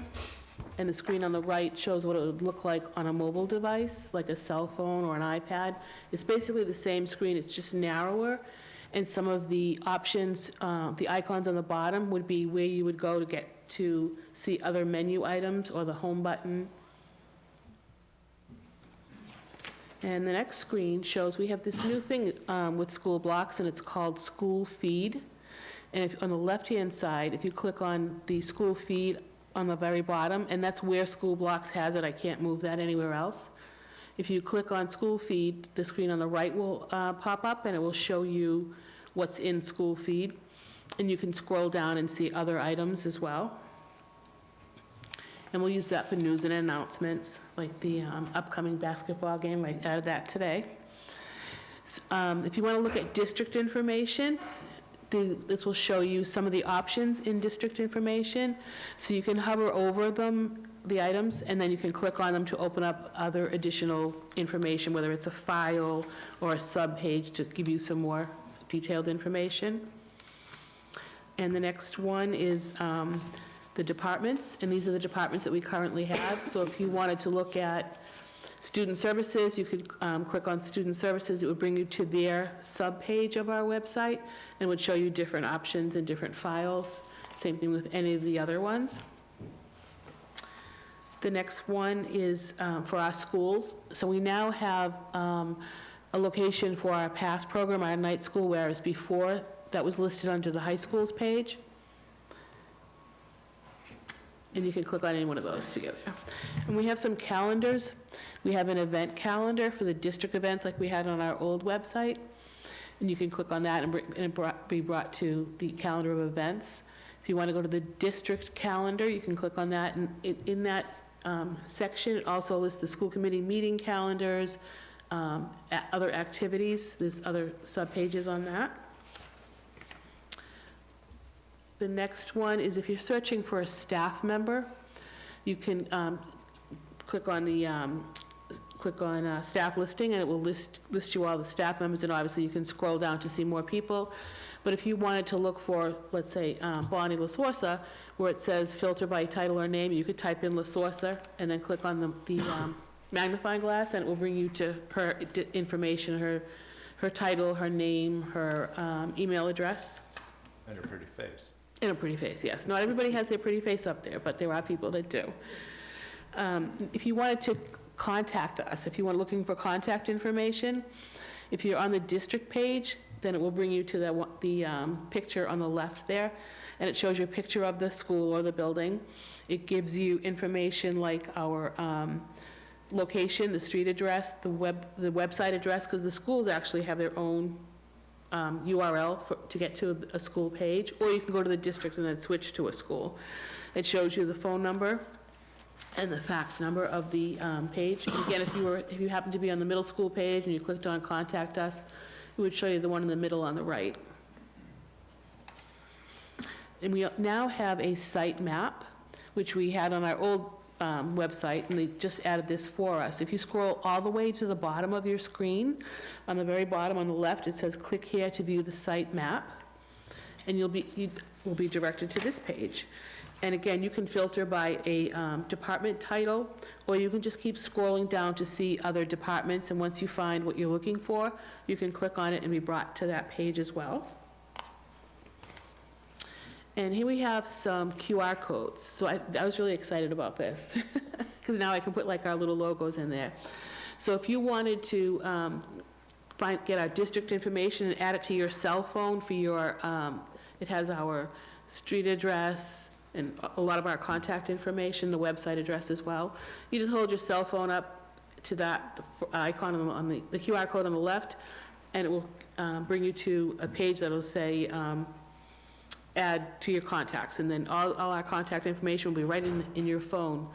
and the screen on the right shows what it would look like on a mobile device, like a cell phone or an iPad. It's basically the same screen, it's just narrower, and some of the options, the icons on the bottom would be where you would go to get to see other menu items or the home button. And the next screen shows we have this new thing with School Blocks, and it's called School Feed. And if on the left-hand side, if you click on the School Feed on the very bottom, and that's where School Blocks has it. I can't move that anywhere else. If you click on School Feed, the screen on the right will pop up, and it will show you what's in School Feed. And you can scroll down and see other items as well. And we'll use that for news and announcements, like the upcoming basketball game. I added that today. If you want to look at district information, this will show you some of the options in district information. So you can hover over them, the items, and then you can click on them to open up other additional information, whether it's a file or a sub-page to give you some more detailed information. And the next one is the departments, and these are the departments that we currently have. So if you wanted to look at student services, you could click on student services. It would bring you to their sub-page of our website and would show you different options and different files. Same thing with any of the other ones. The next one is for our schools. So we now have a location for our PASS program, our night school, whereas before that was listed under the high schools page. And you can click on any one of those together. And we have some calendars. We have an event calendar for the district events like we had on our old website. And you can click on that and be brought to the calendar of events. If you want to go to the district calendar, you can click on that. And in that section, it also lists the school committee meeting calendars, other activities. There's other sub-pages on that. The next one is if you're searching for a staff member, you can click on staff listing, and it will list you all the staff members, and obviously you can scroll down to see more people. But if you wanted to look for, let's say, Bonnie LaSorsa, where it says filter by title or name, you could type in LaSorsa and then click on the magnifying glass, and it will bring you to her information, her title, her name, her email address. And her pretty face. In a pretty face, yes. Not everybody has their pretty face up there, but there are people that do. If you wanted to contact us, if you were looking for contact information, if you're on the district page, then it will bring you to the picture on the left there, and it shows you a picture of the school or the building. It gives you information like our location, the street address, the website address, because the schools actually have their own URL to get to a school page, or you can go to the district and then switch to a school. It shows you the phone number and the fax number of the page. And again, if you happen to be on the middle school page and you clicked on Contact Us, it would show you the one in the middle on the right. And we now have a site map, which we had on our old website, and they just added this for us. If you scroll all the way to the bottom of your screen, on the very bottom on the left, it says click here to view the site map, and you will be directed to this page. And again, you can filter by a department title, or you can just keep scrolling down to see other departments, and once you find what you're looking for, you can click on it and be brought to that page as well. And here we have some QR codes. So I was really excited about this, because now I can put like our little logos in there. So if you wanted to get our district information and add it to your cell phone for your, it has our street address and a lot of our contact information, the website address as well. You just hold your cell phone up to that icon on the QR code on the left, and it will bring you to a page that will say, add to your contacts, and then all our contact information will be right in your phone.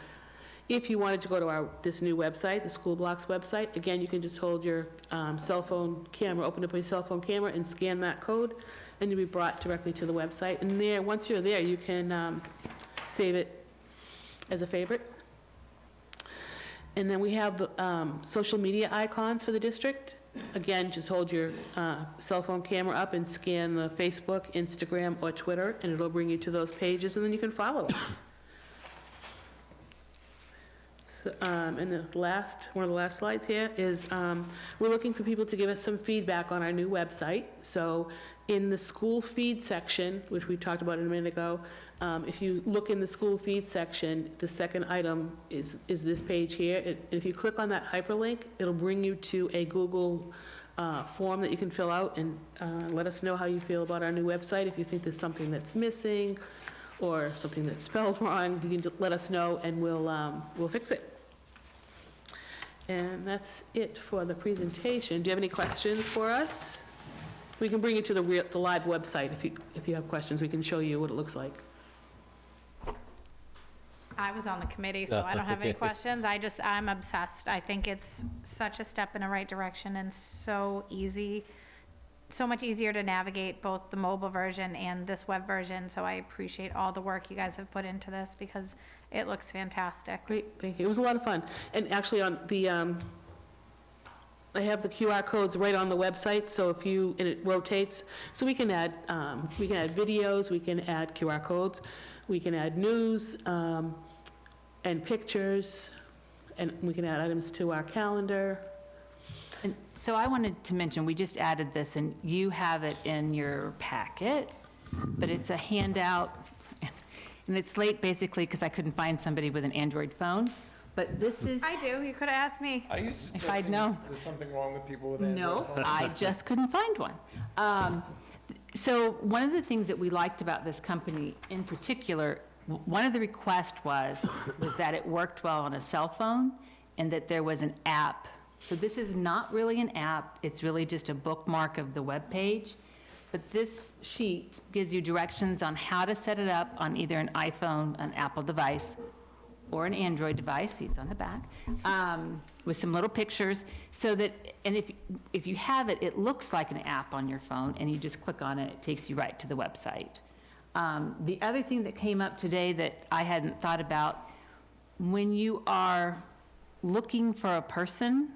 If you wanted to go to this new website, the School Blocks website, again, you can just hold your cell phone camera, open up your cell phone camera and scan that code, and you'll be brought directly to the website. And there, once you're there, you can save it as a favorite. And then we have social media icons for the district. Again, just hold your cell phone camera up and scan the Facebook, Instagram, or Twitter, and it'll bring you to those pages, and then you can follow us. So, and one of the last slides here is we're looking for people to give us some feedback on our new website. So in the school feed section, which we talked about a minute ago, if you look in the school feed section, the second item is this page here. If you click on that hyperlink, it'll bring you to a Google form that you can fill out and let us know how you feel about our new website, if you think there's something that's missing, or something that's spelled wrong, you can let us know and we'll fix it. And that's it for the presentation. Do you have any questions for us? We can bring you to the live website if you have questions. We can show you what it looks like. I was on the committee, so I don't have any questions. I'm obsessed. I think it's such a step in the right direction and so easy, so much easier to navigate both the mobile version and this web version. So I appreciate all the work you guys have put into this because it looks fantastic. Great, thank you. It was a lot of fun. And actually on the, I have the QR codes right on the website, so and it rotates. So we can add videos, we can add QR codes, we can add news, and pictures, and we can add items to our calendar. And so I wanted to mention, we just added this, and you have it in your packet, but it's a handout, and it's late basically because I couldn't find somebody with an Android phone, but this is, I do, you could have asked me. Are you I'd suggesting know. there's something wrong with people with Android no, phones? I just couldn't find one. So one of the things that we liked about this company in particular, one of the requests was that it worked well on a cell phone and that there was an app. So this is not really an app, it's really just a bookmark of the web page. But this sheet gives you directions on how to set it up on either an iPhone, an Apple device, or an Android device, see it's on the back, with some little pictures, so that, and if you have it, it looks like an app on your phone, and you just click on it, it takes you right to the website. The other thing that came up today that I hadn't thought about, when you are looking for a person,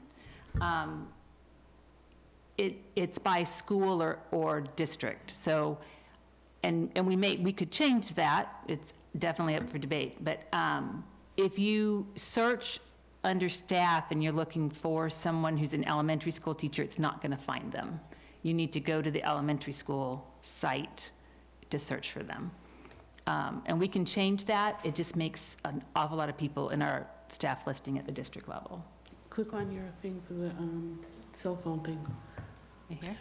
it's by school or district. So, and we could change that. It's definitely up for debate. But if you search under staff and you're looking for someone who's an elementary school teacher, it's not going to find them. You need to go to the elementary school site to search for them. And we can change that. It just makes an awful lot of people in our staff listing at the district level. Click on your thing for the cell phone thing. Right here?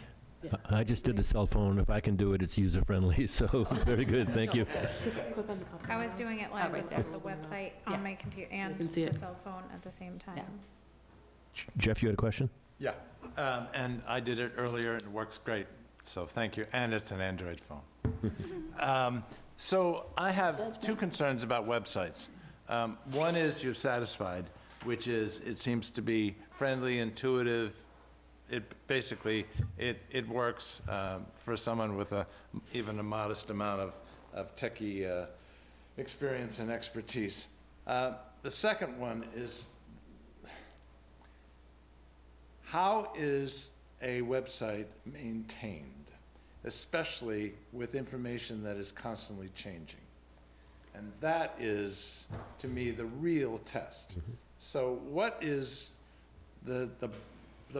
I just did the cell phone. If I can do it, it's user-friendly, so very good, thank you. Click on the I was doing it live right with there. the website Yeah. on my computer and can see the it. cell phone at the same time. Yeah. Jeff, you had a question? Yeah, and I did it earlier, and it works great, so thank you, and it's an Android phone. So I have two concerns about websites. One is you're satisfied, which is, it seems to be friendly, intuitive. It basically, it works for someone with even a modest amount of techie experience and expertise. The second one is, how is a website maintained, especially with information that is constantly changing? And that is, to me, the real test. So what is the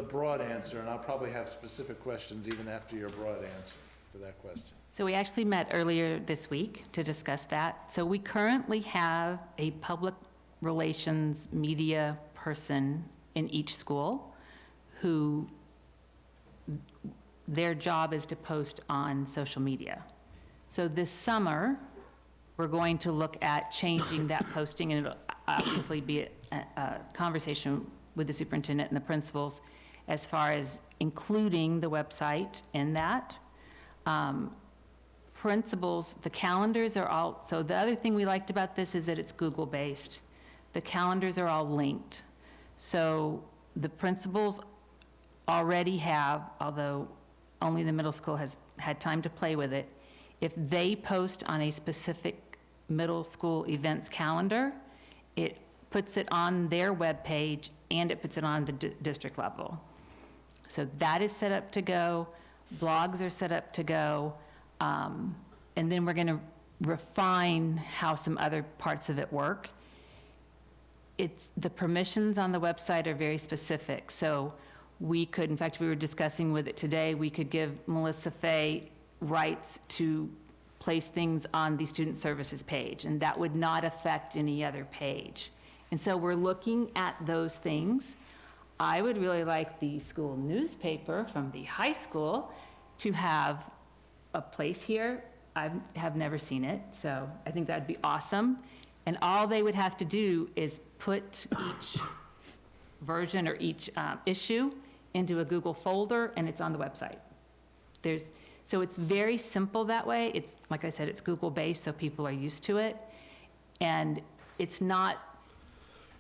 broad answer? And I'll probably have specific questions even after your broad answer to that question. So we actually met earlier this week to discuss that. So we currently have a public relations media person in each school who their job is to post on social media. So this summer, we're going to look at changing that posting, and it'll obviously be a conversation with the superintendent and the principals as far as including the website in that. Principals, the calendars are all, so the other thing we liked about this is that it's Google-based. The calendars are all linked. So the principals already have, although only the middle school has had time to play with it, if they post on a specific middle school events calendar, it puts it on their webpage and it puts it on the district level. So that is set up to go. Blogs are set up to go. And then we're going to refine how some other parts of it work. The permissions on the website are very specific. So we could, in fact, we were discussing with it today, we could give Melissa Fay rights to place things on the student services page, and that would not affect any other page. And so we're looking at those things. I would really like the school newspaper from the high school to have a place here. I have never seen it, so I think that'd be awesome. And all they would have to do is put each version or each issue into a Google folder, and it's on the website. So it's very simple that way. It's, like I said, it's Google-based, so people are used to it. And it's not,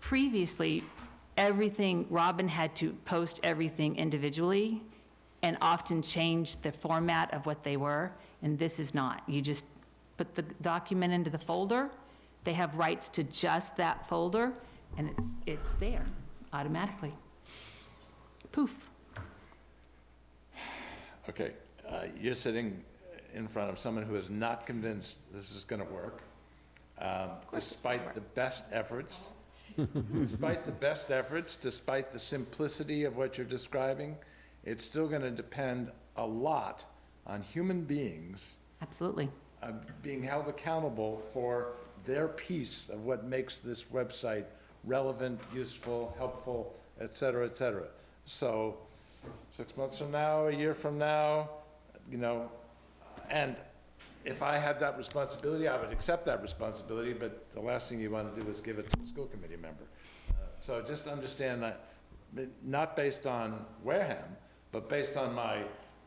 previously, everything, Robin had to post everything individually and often change the format of what they were, and this is not. You just put the document into the folder, they have rights to just that folder, and it's there automatically. Poof. Okay, you're sitting in front of someone who is not convinced this is going to work, despite the best efforts. Despite the best efforts, despite the simplicity of what you're describing, it's still going to depend a lot on human beings Absolutely. being held accountable for their piece of what makes this website relevant, useful, helpful, et cetera, et cetera. So 6 months from now, a year from now, you know, and if I had that responsibility, I would accept that responsibility, but the last thing you want to do is give it to a school committee member. So just understand that, not based on Wareham, but based on my,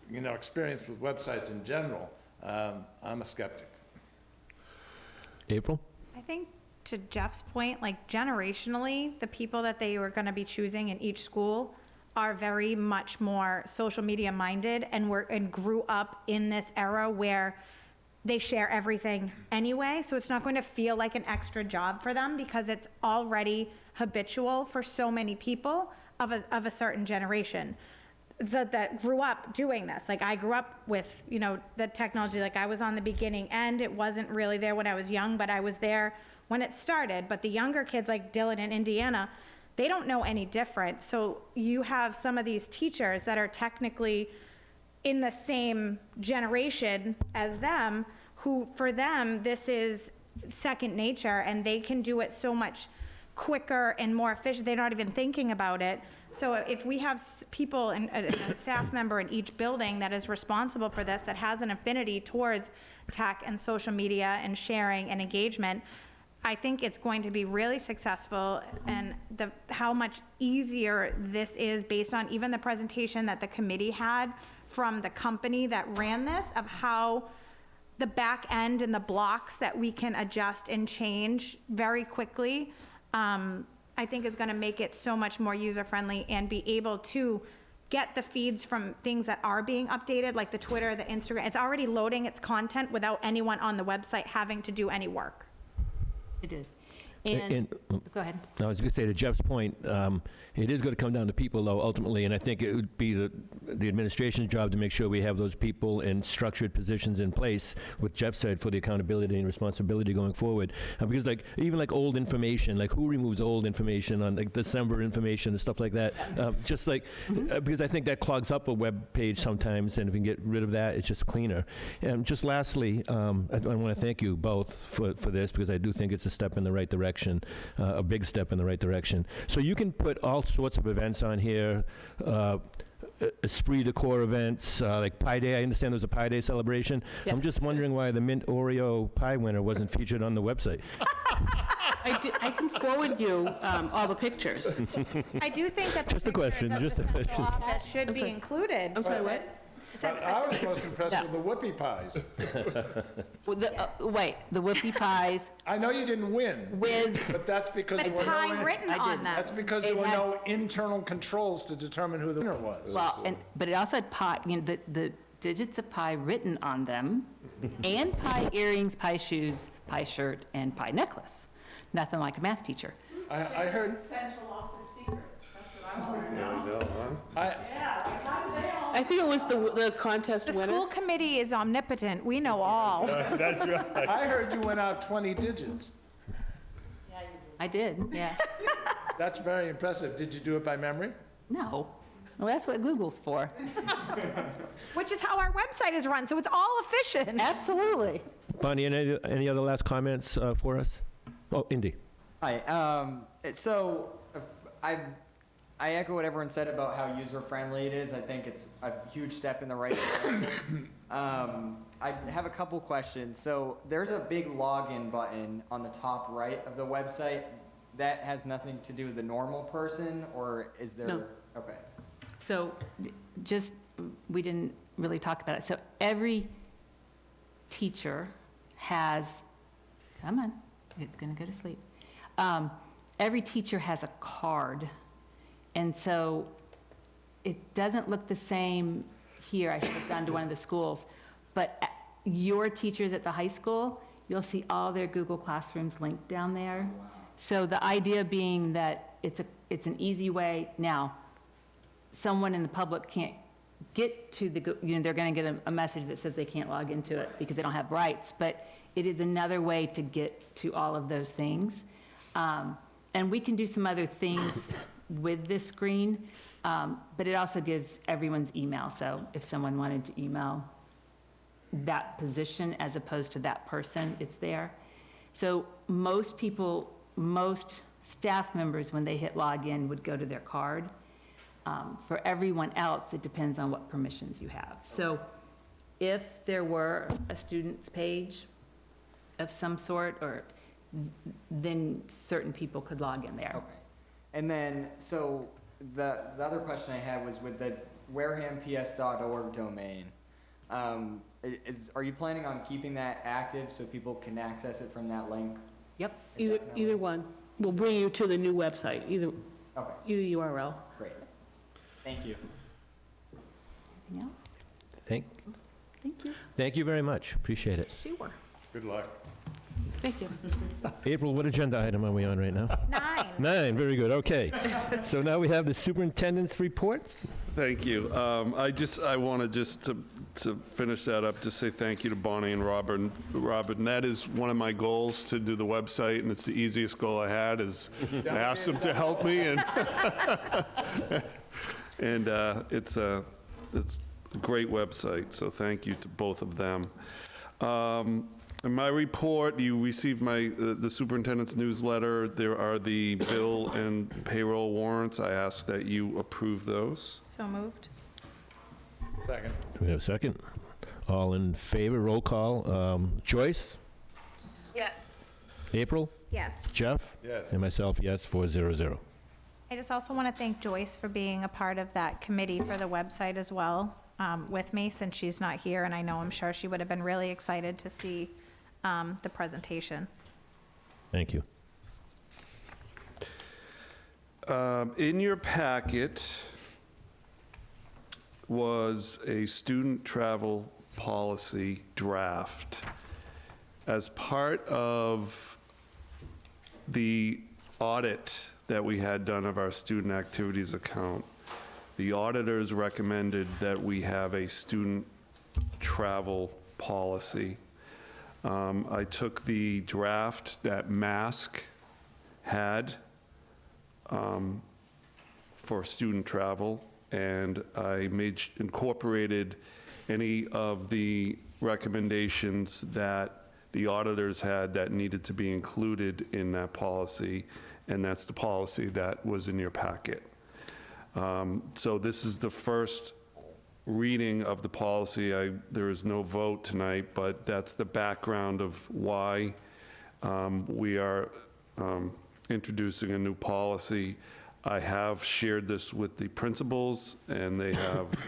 you know, experience with websites in general, I'm a skeptic. April? I think to Jeff's point, like generationally, the people that they were going to be choosing in each school are very much more social media minded and grew up in this era where they share everything anyway. So it's not going to feel like an extra job for them because it's already habitual for so many people of a certain generation that grew up doing this. Like I grew up with, you know, the technology, like I was on the beginning end. It wasn't really there when I was young, but I was there when it started. But the younger kids like Dylan in Indiana, they don't know any different. So you have some of these teachers that are technically in the same generation as them, who for them, this is second nature and they can do it so much quicker and more efficient. They're not even thinking about it. So if we have people and a staff member in each building that is responsible for this, that has an affinity towards tech and social media and sharing and engagement, I think it's going to be really successful, and how much easier this is based on even the presentation that the committee had from the company that ran this, of how the back end and the blocks that we can adjust and change very quickly, I think is gonna make it so much more user-friendly and be able to get the feeds from things that are being updated, like the Twitter, the Instagram. It's already loading its content without anyone on the website having to do any work. It is. And- Go ahead. I was going to say, to Jeff's point, it is going to come down to people, though, ultimately, and I think it would be the administration's job to make sure we have those people in structured positions in place, what Jeff said, for the accountability and responsibility going forward. Because, like, even like old information, like who removes old information on like December information and stuff like that? Just like, because I think that clogs up a web page sometimes, and if we can get rid of that, it's just cleaner. And just lastly, I want to thank you both for this, because I do think it's a step in the right direction, a big step in the right direction. So you can put all sorts of events on here, esprit de corps events, like Pie Day. I understand there's a Pie Day celebration. I'm just wondering why the mint Oreo pie winner wasn't featured on the website. I can forward you all the pictures. I do think that the Just a pictures question, of just the a central question. office should I'm be sorry. included. I'm sorry, what? But I was most impressed with the whoopie pies. Wait, the whoopie pies I know you didn't win, with, but that's because there With were pie no, written I on didn't. them. that's because there It were had- no internal controls to determine who the winner was. well, but it also had pie, you know, the digits of pi written on them, and pie earrings, pie shoes, pie shirt, and pie necklace. Nothing like a math teacher. I heard, Central office secrets, that's what I want to know. I, I think it was the contest The winner. school committee is omnipotent. We know all. That's right. I heard you went out 20 digits. I did, yeah. That's very impressive. Did you do it by memory? No. Well, that's what Google's for. Which is how our website is run, so it's all efficient. Absolutely. Bonnie, any other last comments for us? Oh, Indy. Hi. So I echo what everyone said about how user-friendly it is. I think it's a huge step in the right direction. I have a couple questions. So there's a big login button on the top right of the website. That has nothing to do with the normal person, or is there? No. Okay. So just, we didn't really talk about it. So every teacher has, come on, it's going to go to sleep. Every teacher has a card. And so it doesn't look the same here. I should have gone to one of the schools. But your teachers at the high school, you'll see all their Google Classrooms linked down there. So the idea being that it's an easy way. Now, someone in the public can't get to the, they're going to get a message that says they can't log into it because they don't have rights. But it is another way to get to all of those things. And we can do some other things with this screen, but it also gives everyone's email. So if someone wanted to email that position as opposed to that person, it's there. So most people, most staff members, when they hit login, would go to their card. For everyone else, it depends on what permissions you have. So if there were a student's page of some sort, or then certain people could log in there. Okay. And then, so the other question I had was with the warehamps.org domain. Are you planning on keeping that active so people can access it from that link? Yep. Either one will bring you to the new website, either URL. Great. Thank you. Anything else? Thank Thank you. thank you very much. Appreciate it. Sure. Good luck. Thank you. April, what agenda item are we on right now? 9. 9, very good, okay. So now we have the superintendent's reports. Thank you. I want to just to finish that up, just say thank you to Bonnie and Robert. And that is one of my goals, to do the website, and it's the easiest goal I had, is I asked them to help me, and and it's a great website, so thank you to both of them. In my report, you received the superintendent's newsletter. There are the bill and payroll warrants. I ask that you approve those. So moved. Second. Do we have a second? All in favor, roll call. Joyce? Yes. April? Yes. Jeff? Yes. And myself, yes, 400. I just also want to thank Joyce for being a part of that committee for the website as well, with me, since she's not here, and I'm sure she would have been really excited to see the presentation. Thank you. In your packet was a student travel policy draft. As part of the audit that we had done of our student activities account, the auditors recommended that we have a student travel policy. I took the draft that Mask had for student travel, and I incorporated any of the recommendations that the auditors had that needed to be included in that policy, and that's the policy that was in your packet. So this is the first reading of the policy. There is no vote tonight, but that's the background of why we are introducing a new policy. I have shared this with the principals, and they have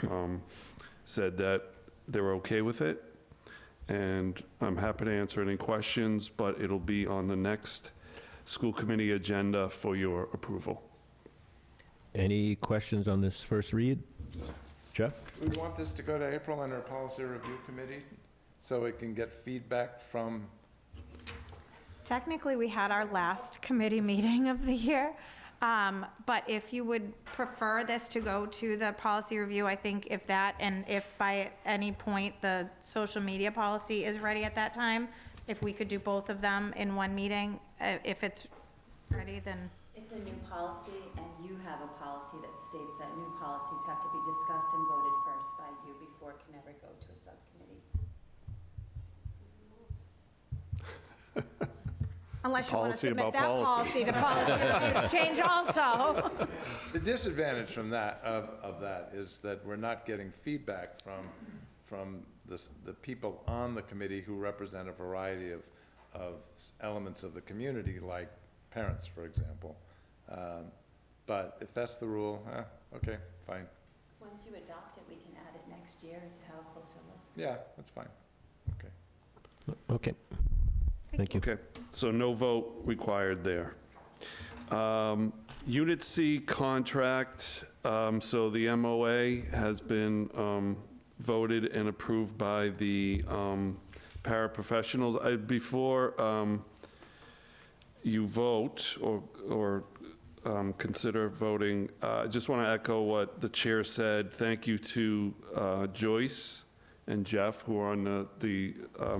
said that they're okay with it. And I'm happy to answer any questions, but it'll be on the next school committee agenda for your approval. Any questions on this first read? Jeff? We want this to go to April and our policy review committee, so it can get feedback from, Technically, we had our last committee meeting of the year, but if you would prefer this to go to the policy review, I think if by any point the social media policy is ready at that time, if we could do both of them in one meeting, if it's ready, then. It's a new policy, and you have a policy that states that new policies have to be discussed and voted first by you before it can ever go to a subcommittee. Unless you want to Policy submit about that policy. policy to policy review change also. the disadvantage from that, of that, is that we're not getting feedback from the people on the committee who represent a variety of elements of the community, like parents, for example. But if that's the rule, okay, fine. Once you adopt it, we can add it next year to have a closer look. Yeah, that's fine. Okay. Okay. Thank you. Okay, so no vote required there. Unit C contract, so the MOA has been voted and approved by the paraprofessionals. Before you vote or consider voting, I just want to echo what the chair said. Thank you to Joyce and Jeff, who are on the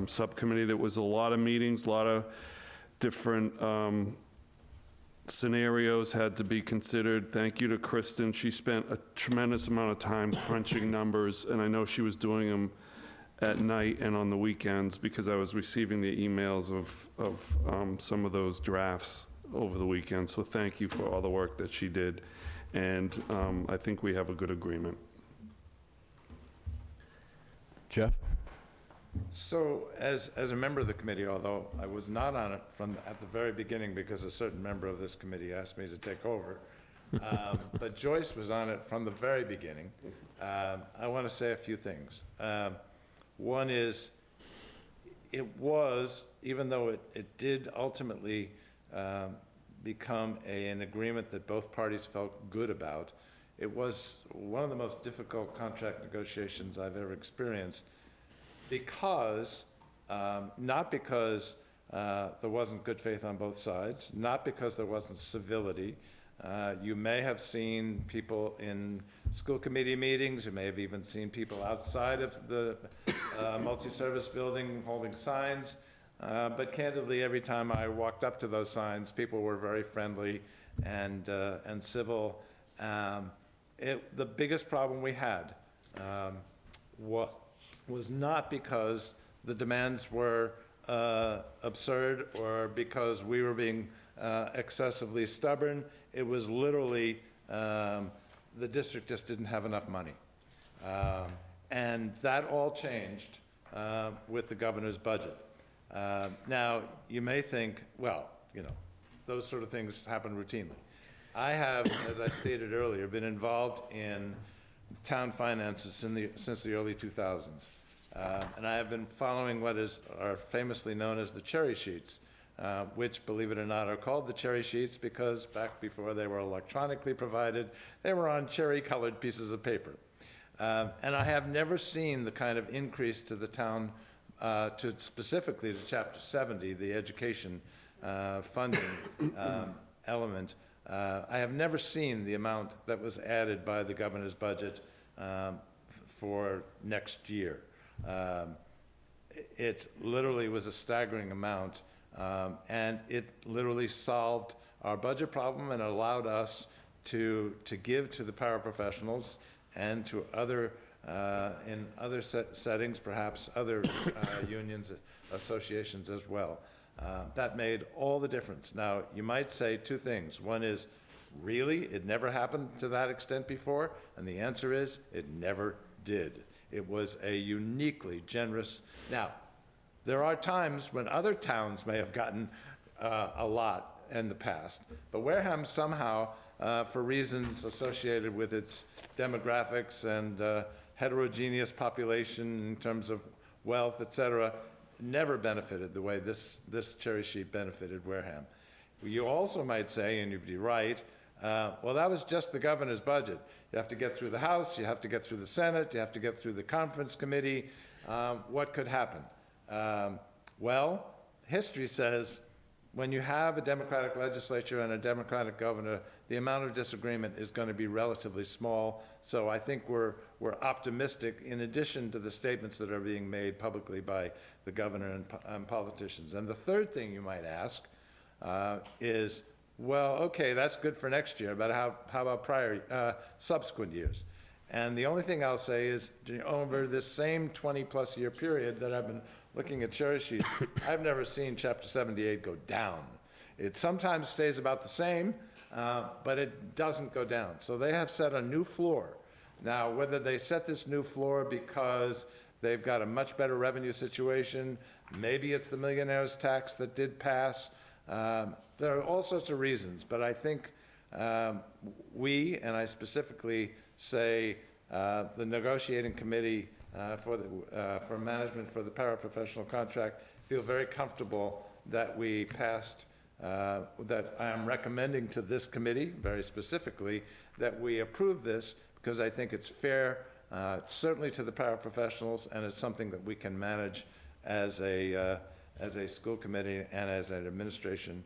subcommittee. There was a lot of meetings, a lot of different scenarios had to be considered. Thank you to Kristen. She spent a tremendous amount of time crunching numbers, and I know she was doing them at night and on the weekends because I was receiving the emails of some of those drafts over the weekend. So thank you for all the work that she did, and I think we have a good agreement. Jeff? So as a member of the committee, although I was not on it at the very beginning because a certain member of this committee asked me to take over, but Joyce was on it from the very beginning. I want to say a few things. One is, it was, even though it did ultimately become an agreement that both parties felt good about, it was one of the most difficult contract negotiations I've ever experienced, because, not because there wasn't good faith on both sides, not because there wasn't civility. You may have seen people in school committee meetings, you may have even seen people outside of the multi-service building holding signs, but candidly, every time I walked up to those signs, people were very friendly and civil. The biggest problem we had was not because the demands were absurd or because we were being excessively stubborn. It was literally the district just didn't have enough money. And that all changed with the governor's budget. Now, you may think, well, those sort of things happen routinely. I have, as I stated earlier, been involved in town finances since the early 2000s. And I have been following what are famously known as the cherry sheets, which, believe it or not, are called the cherry sheets because back before they were electronically provided, they were on cherry-colored pieces of paper. And I have never seen the kind of increase to the town, specifically to Chapter 70, the education funding element. I have never seen the amount that was added by the governor's budget for next year. It literally was a staggering amount, and it literally solved our budget problem and allowed us to give to the paraprofessionals and to other, in other settings, perhaps other unions, associations as well. That made all the difference. Now, you might say two things. One is, really, it never happened to that extent before? And the answer is, it never did. It was a uniquely generous. Now, there are times when other towns may have gotten a lot in the past, but Wareham somehow, for reasons associated with its demographics and heterogeneous population in terms of wealth, et cetera, never benefited the way this cherry sheet benefited Wareham. You also might say, and you'd be right, well, that was just the governor's budget. You have to get through the House, you have to get through the Senate, you have to get through the conference committee. What could happen? Well, history says when you have a Democratic legislature and a Democratic governor, the amount of disagreement is going to be relatively small. So I think we're optimistic, in addition to the statements that are being made publicly by the governor and politicians. And the third thing you might ask is, well, okay, that's good for next year, but how about subsequent years? And the only thing I'll say is, over this same 20-plus year period that I've been looking at cherry sheets, I've never seen Chapter 78 go down. It sometimes stays about the same, but it doesn't go down. So they have set a new floor. Now, whether they set this new floor because they've got a much better revenue situation. Maybe it's the millionaire's tax that did pass. There are all sorts of reasons, but I think we, and I specifically say the negotiating committee for management for the paraprofessional contract, feel very comfortable that we passed, that I am recommending to this committee, very specifically, that we approve this, because I think it's fair, certainly to the paraprofessionals, and it's something that we can manage as a school committee and as an administration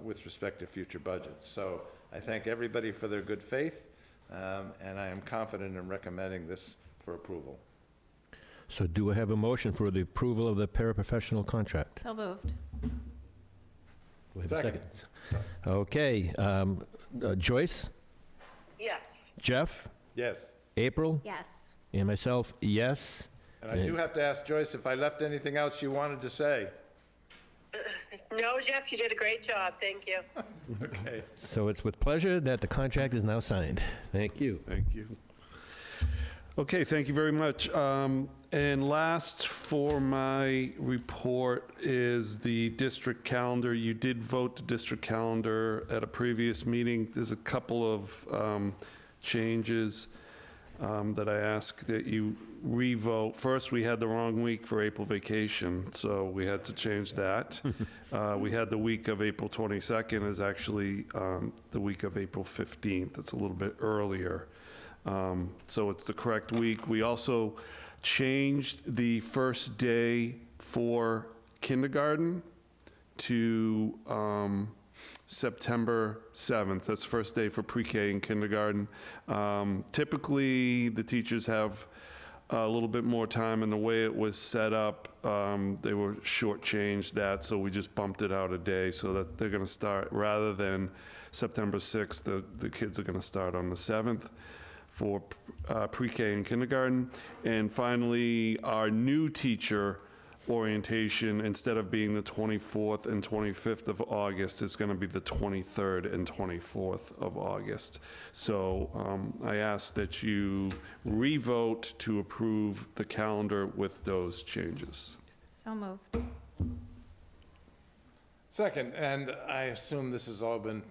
with respect to future budgets. So I thank everybody for their good faith, and I am confident in recommending this for approval. So do I have a motion for the approval of the paraprofessional contract? So moved. Do I have a Second. Okay, Joyce, Yes. Jeff, Yes. April, Yes. and myself, yes. And I do have to ask Joyce if I left anything else you wanted to say. No, Jeff, you did a great job. Thank you. Okay. So it's with pleasure that the contract is now signed. Thank you. Thank you. Okay, thank you very much. And last for my report is the district calendar. You did vote the district calendar at a previous meeting. There's a couple of changes that I ask that you revote. First, we had the wrong week for April vacation, so we had to change that. We had the week of April 22nd is actually the week of April 15th. It's a little bit earlier. So it's the correct week. We also changed the first day for kindergarten to September 7th. That's the first day for pre-K and kindergarten. Typically, the teachers have a little bit more time, and the way it was set up, they were shortchanged that, so we just bumped it out a day so that they're going to start, rather than September 6th, the kids are going to start on the 7th for pre-K and kindergarten. And finally, our new teacher orientation, instead of being the 24th and 25th of August, is going to be the 23rd and 24th of August. So I ask that you revote to approve the calendar with those changes. So moved. Second, and I assume this has all been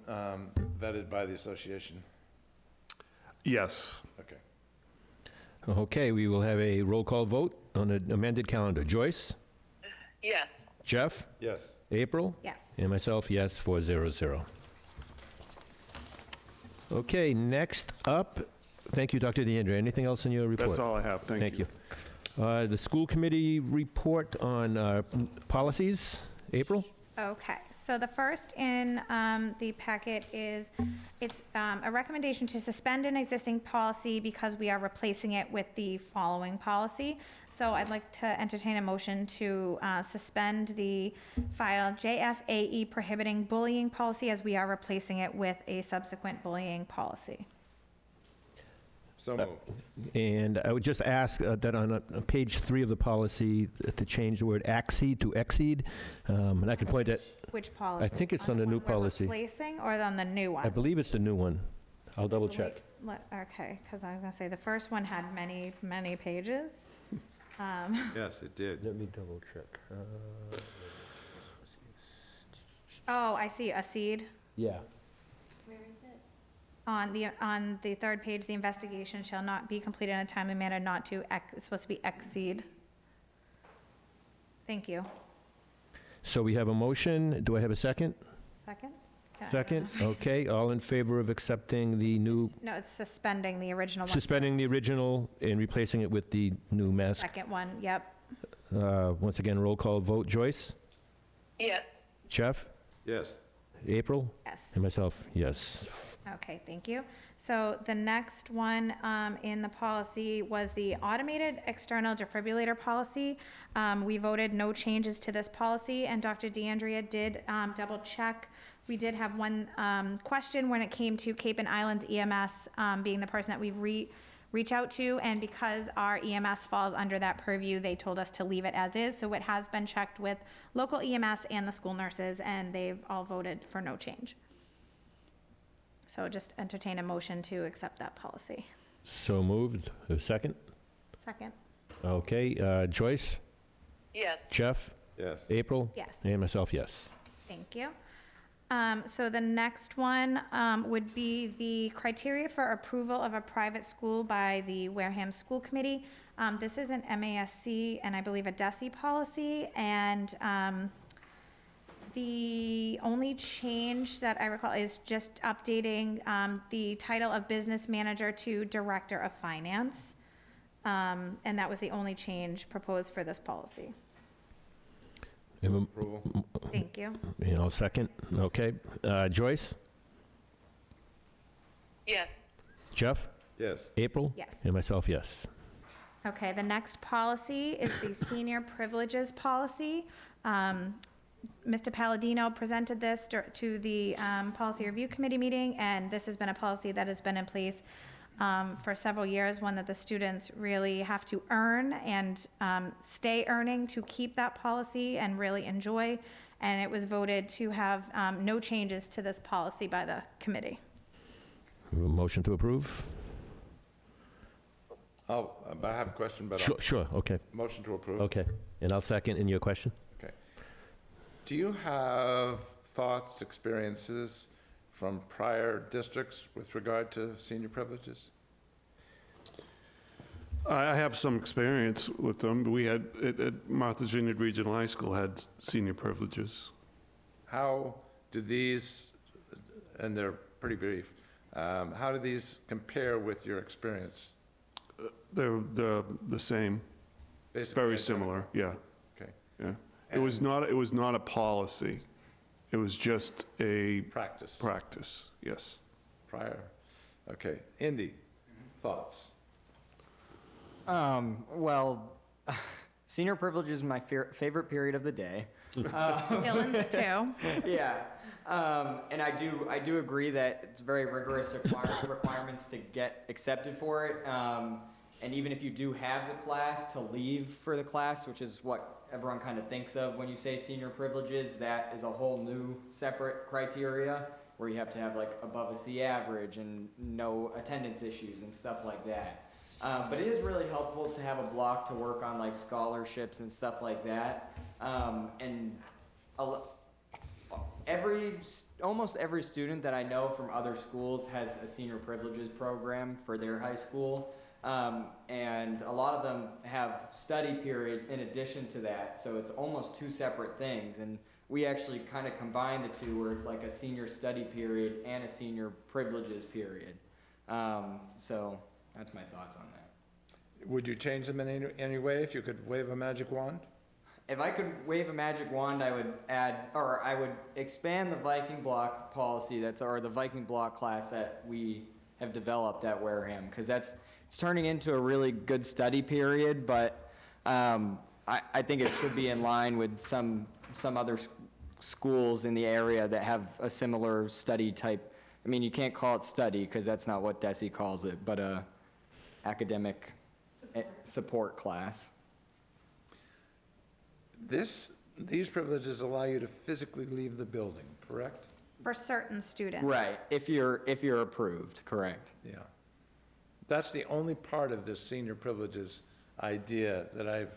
vetted by the association? Yes. Okay. Okay, we will have a roll call vote on the amended calendar. Joyce? Yes. Jeff? Yes. April? Yes. And myself, yes, 400. Okay, next up, thank you, Dr. DeAndrea. Anything else in your report? That's all I have. Thank you. Thank you. The school committee report on policies. April? Okay, so the first in the packet is, it's a recommendation to suspend an existing policy because we are replacing it with the following policy. So I'd like to entertain a motion to suspend the file JFAE prohibiting bullying policy, as we are replacing it with a subsequent bullying policy. So moved. And I would just ask that on page 3 of the policy, to change the word exceed to exceed. And I can point at, Which policy? I think it's on the new one we're policy. replacing or on the new one? I believe it's the new one. I'll double check. Okay, because I was going to say, the first one had many, many pages. Yes, it did. Let me double check. Oh, I see, a seed. Yeah. Where is it? On the third page, the investigation shall not be completed in a timely manner, not to, it's supposed to be exceed. Thank you. So we have a motion. Do I have a second? Second? Yeah, Second? Okay, all in favor of accepting the new, No, it's suspending the original one. suspending the original and replacing it with the new mask? Second one, yep. Once again, roll call vote. Joyce? Yes. Jeff? Yes. April? Yes. And myself, yes. Okay, thank you. So the next one in the policy was the automated external defibrillator policy. We voted no changes to this policy, and Dr. DeAndrea did double check. We did have one question when it came to Cape and Islands EMS being the person that we reach out to, and because our EMS falls under that purview, they told us to leave it as is. So it has been checked with local EMS and the school nurses, and they've all voted for no change. So just entertain a motion to accept that policy. So moved. A second? Second. Okay, Joyce, Yes. Jeff, Yes. April? Yes. And myself, yes. Thank you. So the next one would be the criteria for approval of a private school by the Wareham School Committee. This is an MASC and I believe a DESI policy, and the only change that I recall is just updating the title of business manager to director of finance. And that was the only change proposed for this policy. Approval. Thank you. And I'll second. Okay. Joyce, Yes. Jeff, Yes. April? Yes. And myself, yes. Okay, the next policy is the senior privileges policy. Mr. Palladino presented this to the Policy Review Committee meeting, and this has been a policy that has been in place for several years, one that the students really have to earn and stay earning to keep that policy and really enjoy. And it was voted to have no changes to this policy by the committee. Motion to approve? Oh, I have a question, but Sure, okay, motion to approve. okay. And I'll second in your question? Okay. Do you have thoughts, experiences from prior districts with regard to senior privileges? I have some experience with them. We had, at Martha's Vineyard Regional High School, had senior privileges. How do these, and they're pretty brief, how do these compare with your experience? They're the same, Basically very identical. similar, yeah, Okay. yeah. It was not a policy. It was just a Practice, practice, yes. prior. Okay. Indy, thoughts? Well, senior privilege is my favorite period of the day. Dylan's too. Yeah. And I do agree that it's very rigorous requirements to get accepted for it. And even if you do have the class, to leave for the class, which is what everyone kind of thinks of when you say senior privileges, that is a whole new separate criteria where you have to have like above a C average and no attendance issues and stuff like that. But it is really helpful to have a block to work on like scholarships and stuff like that. And almost every student that I know from other schools has a senior privileges program for their high school. And a lot of them have study period in addition to that. So it's almost two separate things. And we actually kind of combine the two where it's like a senior study period and a senior privileges period. So that's my thoughts on that. Would you change them in any way if you could wave a magic wand? If I could wave a magic wand, I would I would expand the Viking block policy or the Viking block class that we have developed at Wareham, because it's turning into a really good study period, but I think it should be in line with some other schools in the area that have a similar study type. I mean, you can't call it study because that's not what DESI calls it, but academic support class. These privileges allow you to physically leave the building, correct? For certain students. Right, if you're approved, correct. Yeah. That's the only part of this senior privileges idea that I've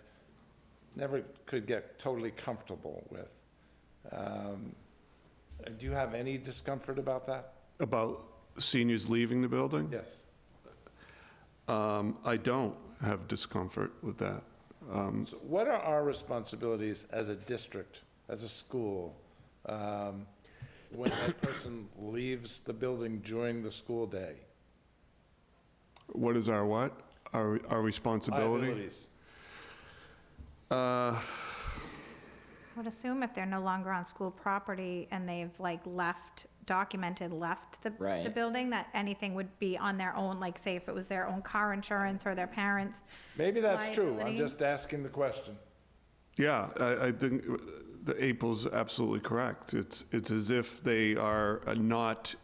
never could get totally comfortable with. Do you have any discomfort about that? About seniors leaving the building? Yes. I don't have discomfort with that. So what are our responsibilities as a district, as a school, when that person leaves the building during the school day? What is our what? Our responsibility? Liabilities. I would assume if they're no longer on school property and they've left the Right. building, that anything would be on their own, like say if it was their own car insurance or their parents. Maybe that's true. I'm Liability. just asking the question. Yeah, I think the April's absolutely correct. It's as if they are not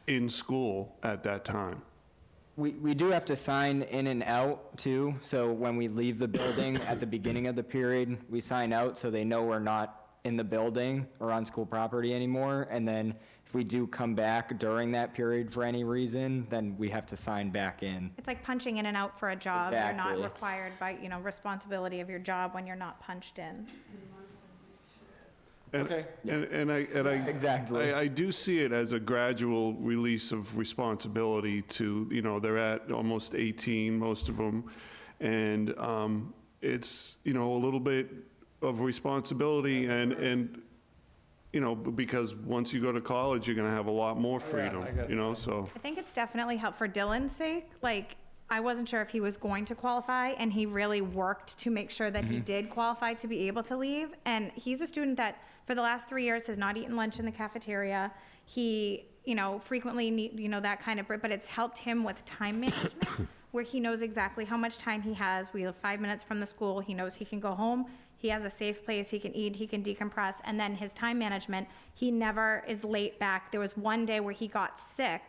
in school at that time. We do have to sign in and out too, so when we leave the building at the beginning of the period, we sign out so they know we're not in the building or on school property anymore. And then if we do come back during that period for any reason, then we have to sign back in. It's like punching in and out for a job. You're not Exactly. required by, responsibility of your job when you're not punched in. Okay. And I Exactly. I do see it as a gradual release of responsibility to, they're at almost 18, most of them. And it's, a little bit of responsibility and, because once you go to college, you're going to have a lot more freedom, so. I think it's definitely helped for Dylan's sake. Like, I wasn't sure if he was going to qualify, and he really worked to make sure that he did qualify to be able to leave. And he's a student that, for the last 3 years, has not eaten lunch in the cafeteria. He, frequently need, that kind of, but it's helped him with time management, where he knows exactly how much time he has. We live 5 minutes from the school. He knows he can go home. He has a safe place. He can eat. He can decompress. And then his time management, he never is late back. There was one day where he got sick,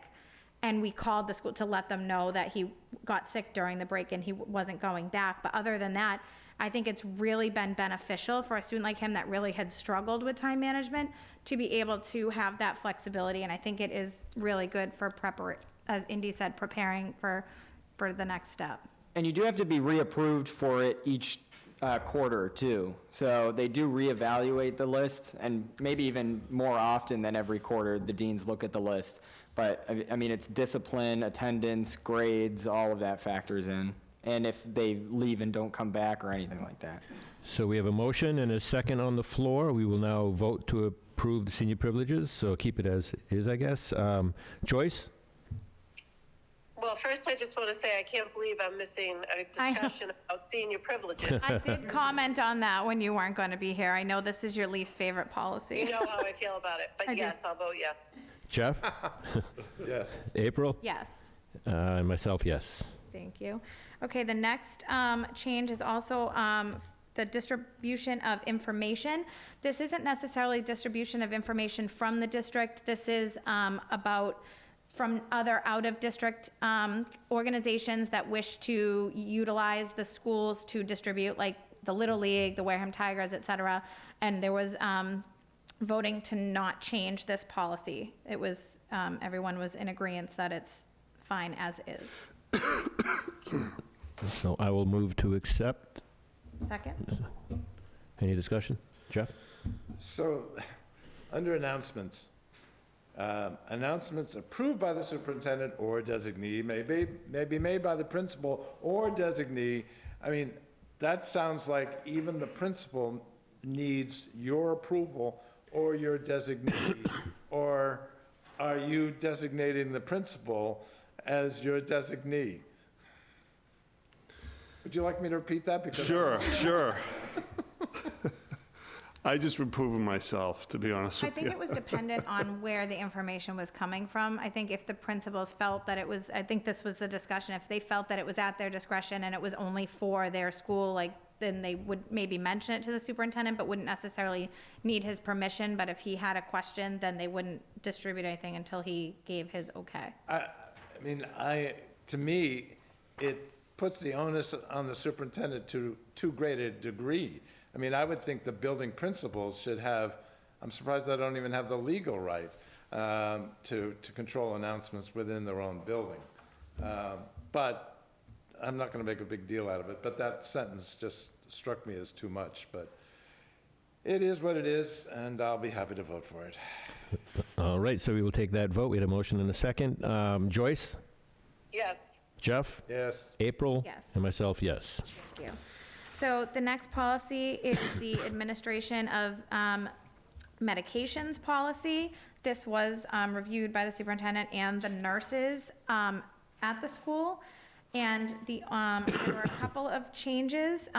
and we called the school to let them know that he got sick during the break and he wasn't going back. But other than that, I think it's really been beneficial for a student like him that really had struggled with time management to be able to have that flexibility. And I think it is really good for as Indy said, preparing for the next step. And you do have to be reapproved for it each quarter too. So they do reevaluate the list, and maybe even more often than every quarter, the deans look at the list. But I mean, it's discipline, attendance, grades, all of that factors in. And if they leave and don't come back or anything like that. So we have a motion and a second on the floor. We will now vote to approve the senior privileges, so keep it as is, I guess. Joyce? Well, first, I just want to say I can't believe I'm missing a I know. discussion about senior privileges. I did comment on that when you weren't going to be here. I know this is your least favorite policy. You know how I feel about it, I but do. yes, I'll vote yes. Jeff? Yes. April? Yes. And myself, yes. Thank you. Okay, the next change is also the distribution of information. This isn't necessarily distribution of information from the district. This is about from other out-of-district organizations that wish to utilize the schools to distribute, like the Little League, the Wareham Tigers, et cetera. And there was voting to not change this policy. It was, everyone was in agreement that it's fine as is. So I will move to accept. Second? Any discussion? Jeff? So, under announcements, announcements approved by the superintendent or designee may be made by the principal or designee. I mean, that sounds like even the principal needs your approval or your designee, or are you designating the principal as your designee? Would you like me to repeat that? Because Sure. I just reprove myself, to be honest I with think you. it was dependent on where the information was coming from. I think if the principals felt that it was, I think this was the discussion, if they felt that it was at their discretion and it was only for their school, like, then they would maybe mention it to the superintendent, but wouldn't necessarily need his permission. But if he had a question, then they wouldn't distribute anything until he gave his okay. To me, it puts the onus on the superintendent to too great a degree. I mean, I would think the building principals should have, I'm surprised they don't even have the legal right to control announcements within their own building. But I'm not going to make a big deal out of it, but that sentence just struck me as too much. But it is what it is, and I'll be happy to vote for it. All right, so we will take that vote. We had a motion and a second. Joyce? Yes. Jeff? Yes. April? Yes. And myself, yes. Thank you. So the next policy is the administration of medications policy. This was reviewed by the superintendent and the nurses at the school. And there were a couple of changes.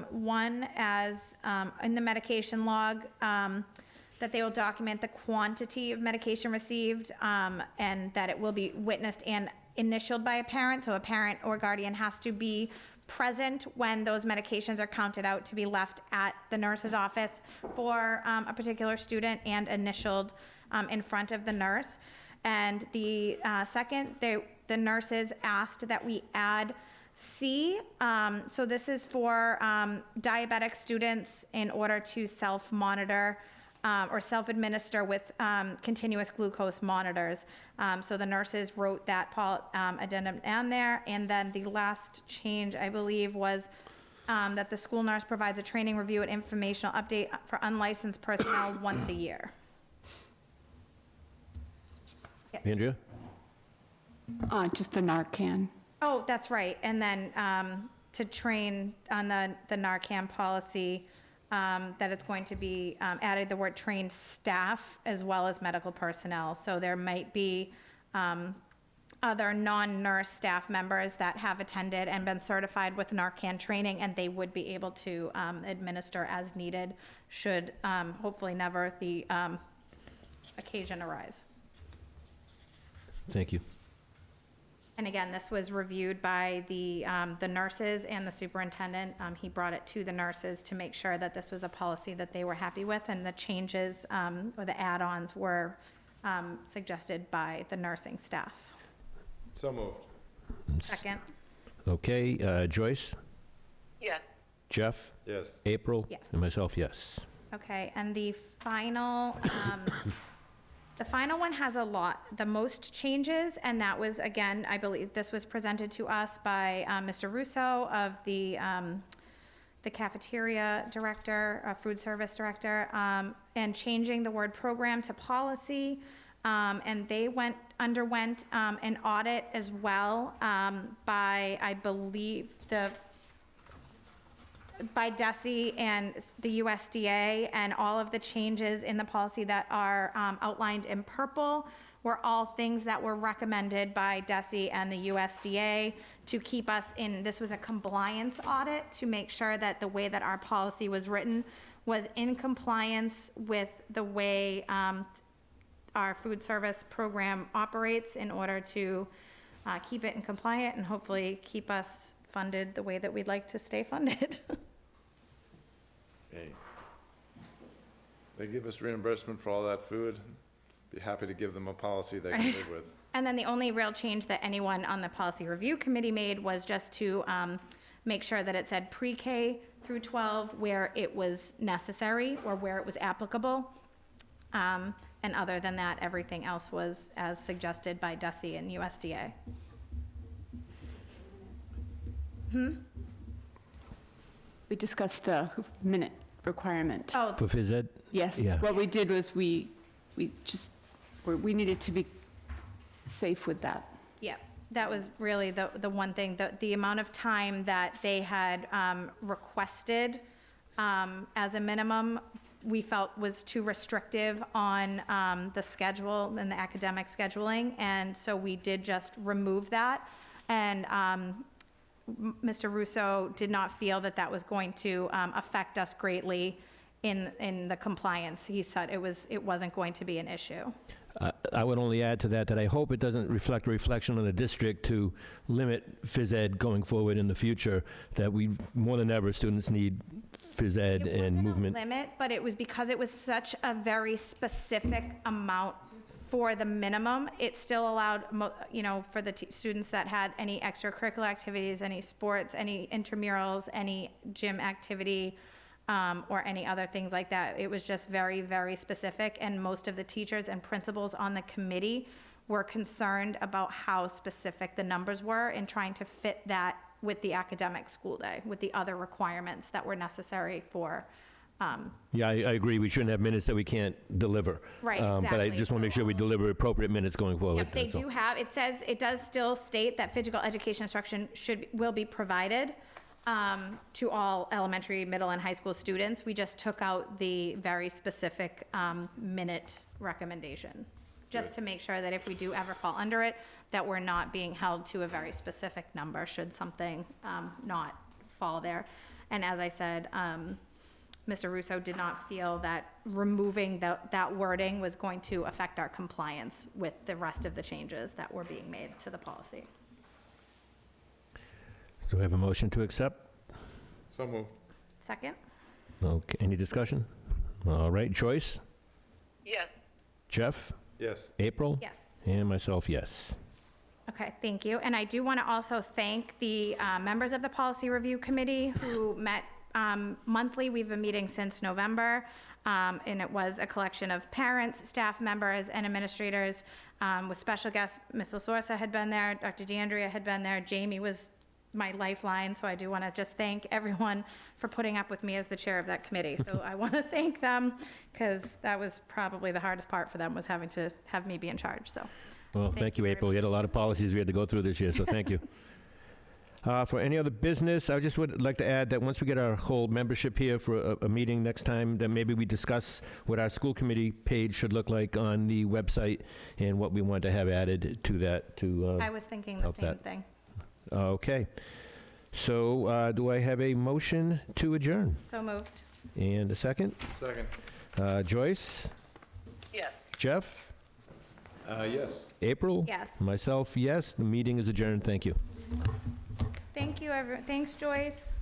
One, as in the medication log, that they will document the quantity of medication received, and that it will be witnessed and initialed by a parent. So a parent or guardian has to be present when those medications are counted out to be left at the nurse's office for a particular student and initialed in front of the nurse. And the second, the nurses asked that we add C. So this is for diabetic students in order to self-monitor or self-administer with continuous glucose monitors. So the nurses wrote that addendum down there. And then the last change, I believe, was that the school nurse provides a training review and informational update for unlicensed personnel once a year. Andrea? Just the Narcan. Oh, that's right. And then to train on the Narcan policy, that it's going to be added the word trained staff as well as medical personnel. So there might be other non-nurse staff members that have attended and been certified with Narcan training, and they would be able to administer as needed should hopefully never the occasion arise. Thank you. And again, this was reviewed by the nurses and the superintendent. He brought it to the nurses to make sure that this was a policy that they were happy with, and the changes or the add-ons were suggested by the nursing staff. So moved. Second? Okay, Joyce? Yes. Jeff? Yes. April? Yes. And myself, yes. Okay, and the final one has the most changes, and that was, again, I believe this was presented to us by Mr. Russo of the cafeteria director, food service director, and changing the word program to policy. And they underwent an audit as well by, I believe, by DESE and the USDA, and all of the changes in the policy that are outlined in purple were all things that were recommended by DESE and the USDA to keep us in. This was a compliance audit to make sure that the way that our policy was written was in compliance with the way our food service program operates, in order to keep it in compliant and hopefully keep us funded the way that we'd like to stay funded. Hey. They give us reimbursement for all that food. Be happy to give them a policy they can live with. And then the only real change that anyone on the policy review committee made was just to make sure that it said pre-K through 12 where it was necessary or where it was applicable. And other than that, everything else was as suggested by DESE and USDA. We discussed the minute requirement. Oh, For phys ed? Yes, Yeah. what we did was we needed to be safe with that. yeah, that was really the one thing, the amount of time that they had requested as a minimum, we felt was too restrictive on the schedule and the academic scheduling, and so we did just remove that. And Mr. Russo did not feel that that was going to affect us greatly in the compliance. He said it wasn't going to be an issue. I would only add to that I hope it doesn't reflect a reflection on the district to limit phys ed going forward in the future, that we, more than ever, students need phys ed and movement. It wasn't a limit, but it was because it was such a very specific amount for the minimum. It still allowed, for the students that had any extracurricular activities, any sports, any intramurals, any gym activity, or any other things like that. It was just very, very specific, and most of the teachers and principals on the committee were concerned about how specific the numbers were in trying to fit that with the academic school day, with the other requirements that were necessary for. Yeah, I agree. We shouldn't have minutes that we can't deliver. Right, But I exactly. just want to make sure we deliver appropriate minutes going forward. Yep, they that's all. do have, it does still state that physical education instruction will be provided to all elementary, middle, and high school students. We just took out the very specific minute recommendation, just to make sure that if we do ever fall under it, that we're not being held to a very specific number should something not fall there. And as I said, Mr. Russo did not feel that removing that wording was going to affect our compliance with the rest of the changes that were being made to the policy. Do we have a motion to accept? So moved. Second? Okay, any discussion? All right, Joyce? Yes. Jeff? Yes. April? Yes. And myself, yes. Okay, thank you. And I do want to also thank the members of the Policy Review Committee who met monthly. We've been meeting since November. And it was a collection of parents, staff members, and administrators, with special guests. Ms. LaSorsa had been there, Dr. DeAndrea had been there, Jamie was my lifeline, so I do want to just thank everyone for putting up with me as the chair of that committee. So I want to thank them, because that was probably the hardest part for them, was having to have me be in charge, so. Well, thank you, very April. We had a lot of policies we had to go through this year, so thank you. For any other business, I just would like to add that once we get our whole membership here for a meeting next time, then maybe we discuss what our school committee page should look like on the website and what we want to have added to that to, I was thinking the help same that. thing. okay. So do I have a motion to adjourn? So moved. And a second? Second. Joyce? Yes. Jeff? Yes. April? Yes. Myself, yes. The meeting is adjourned. Thank you. Thank you, thanks, Joyce.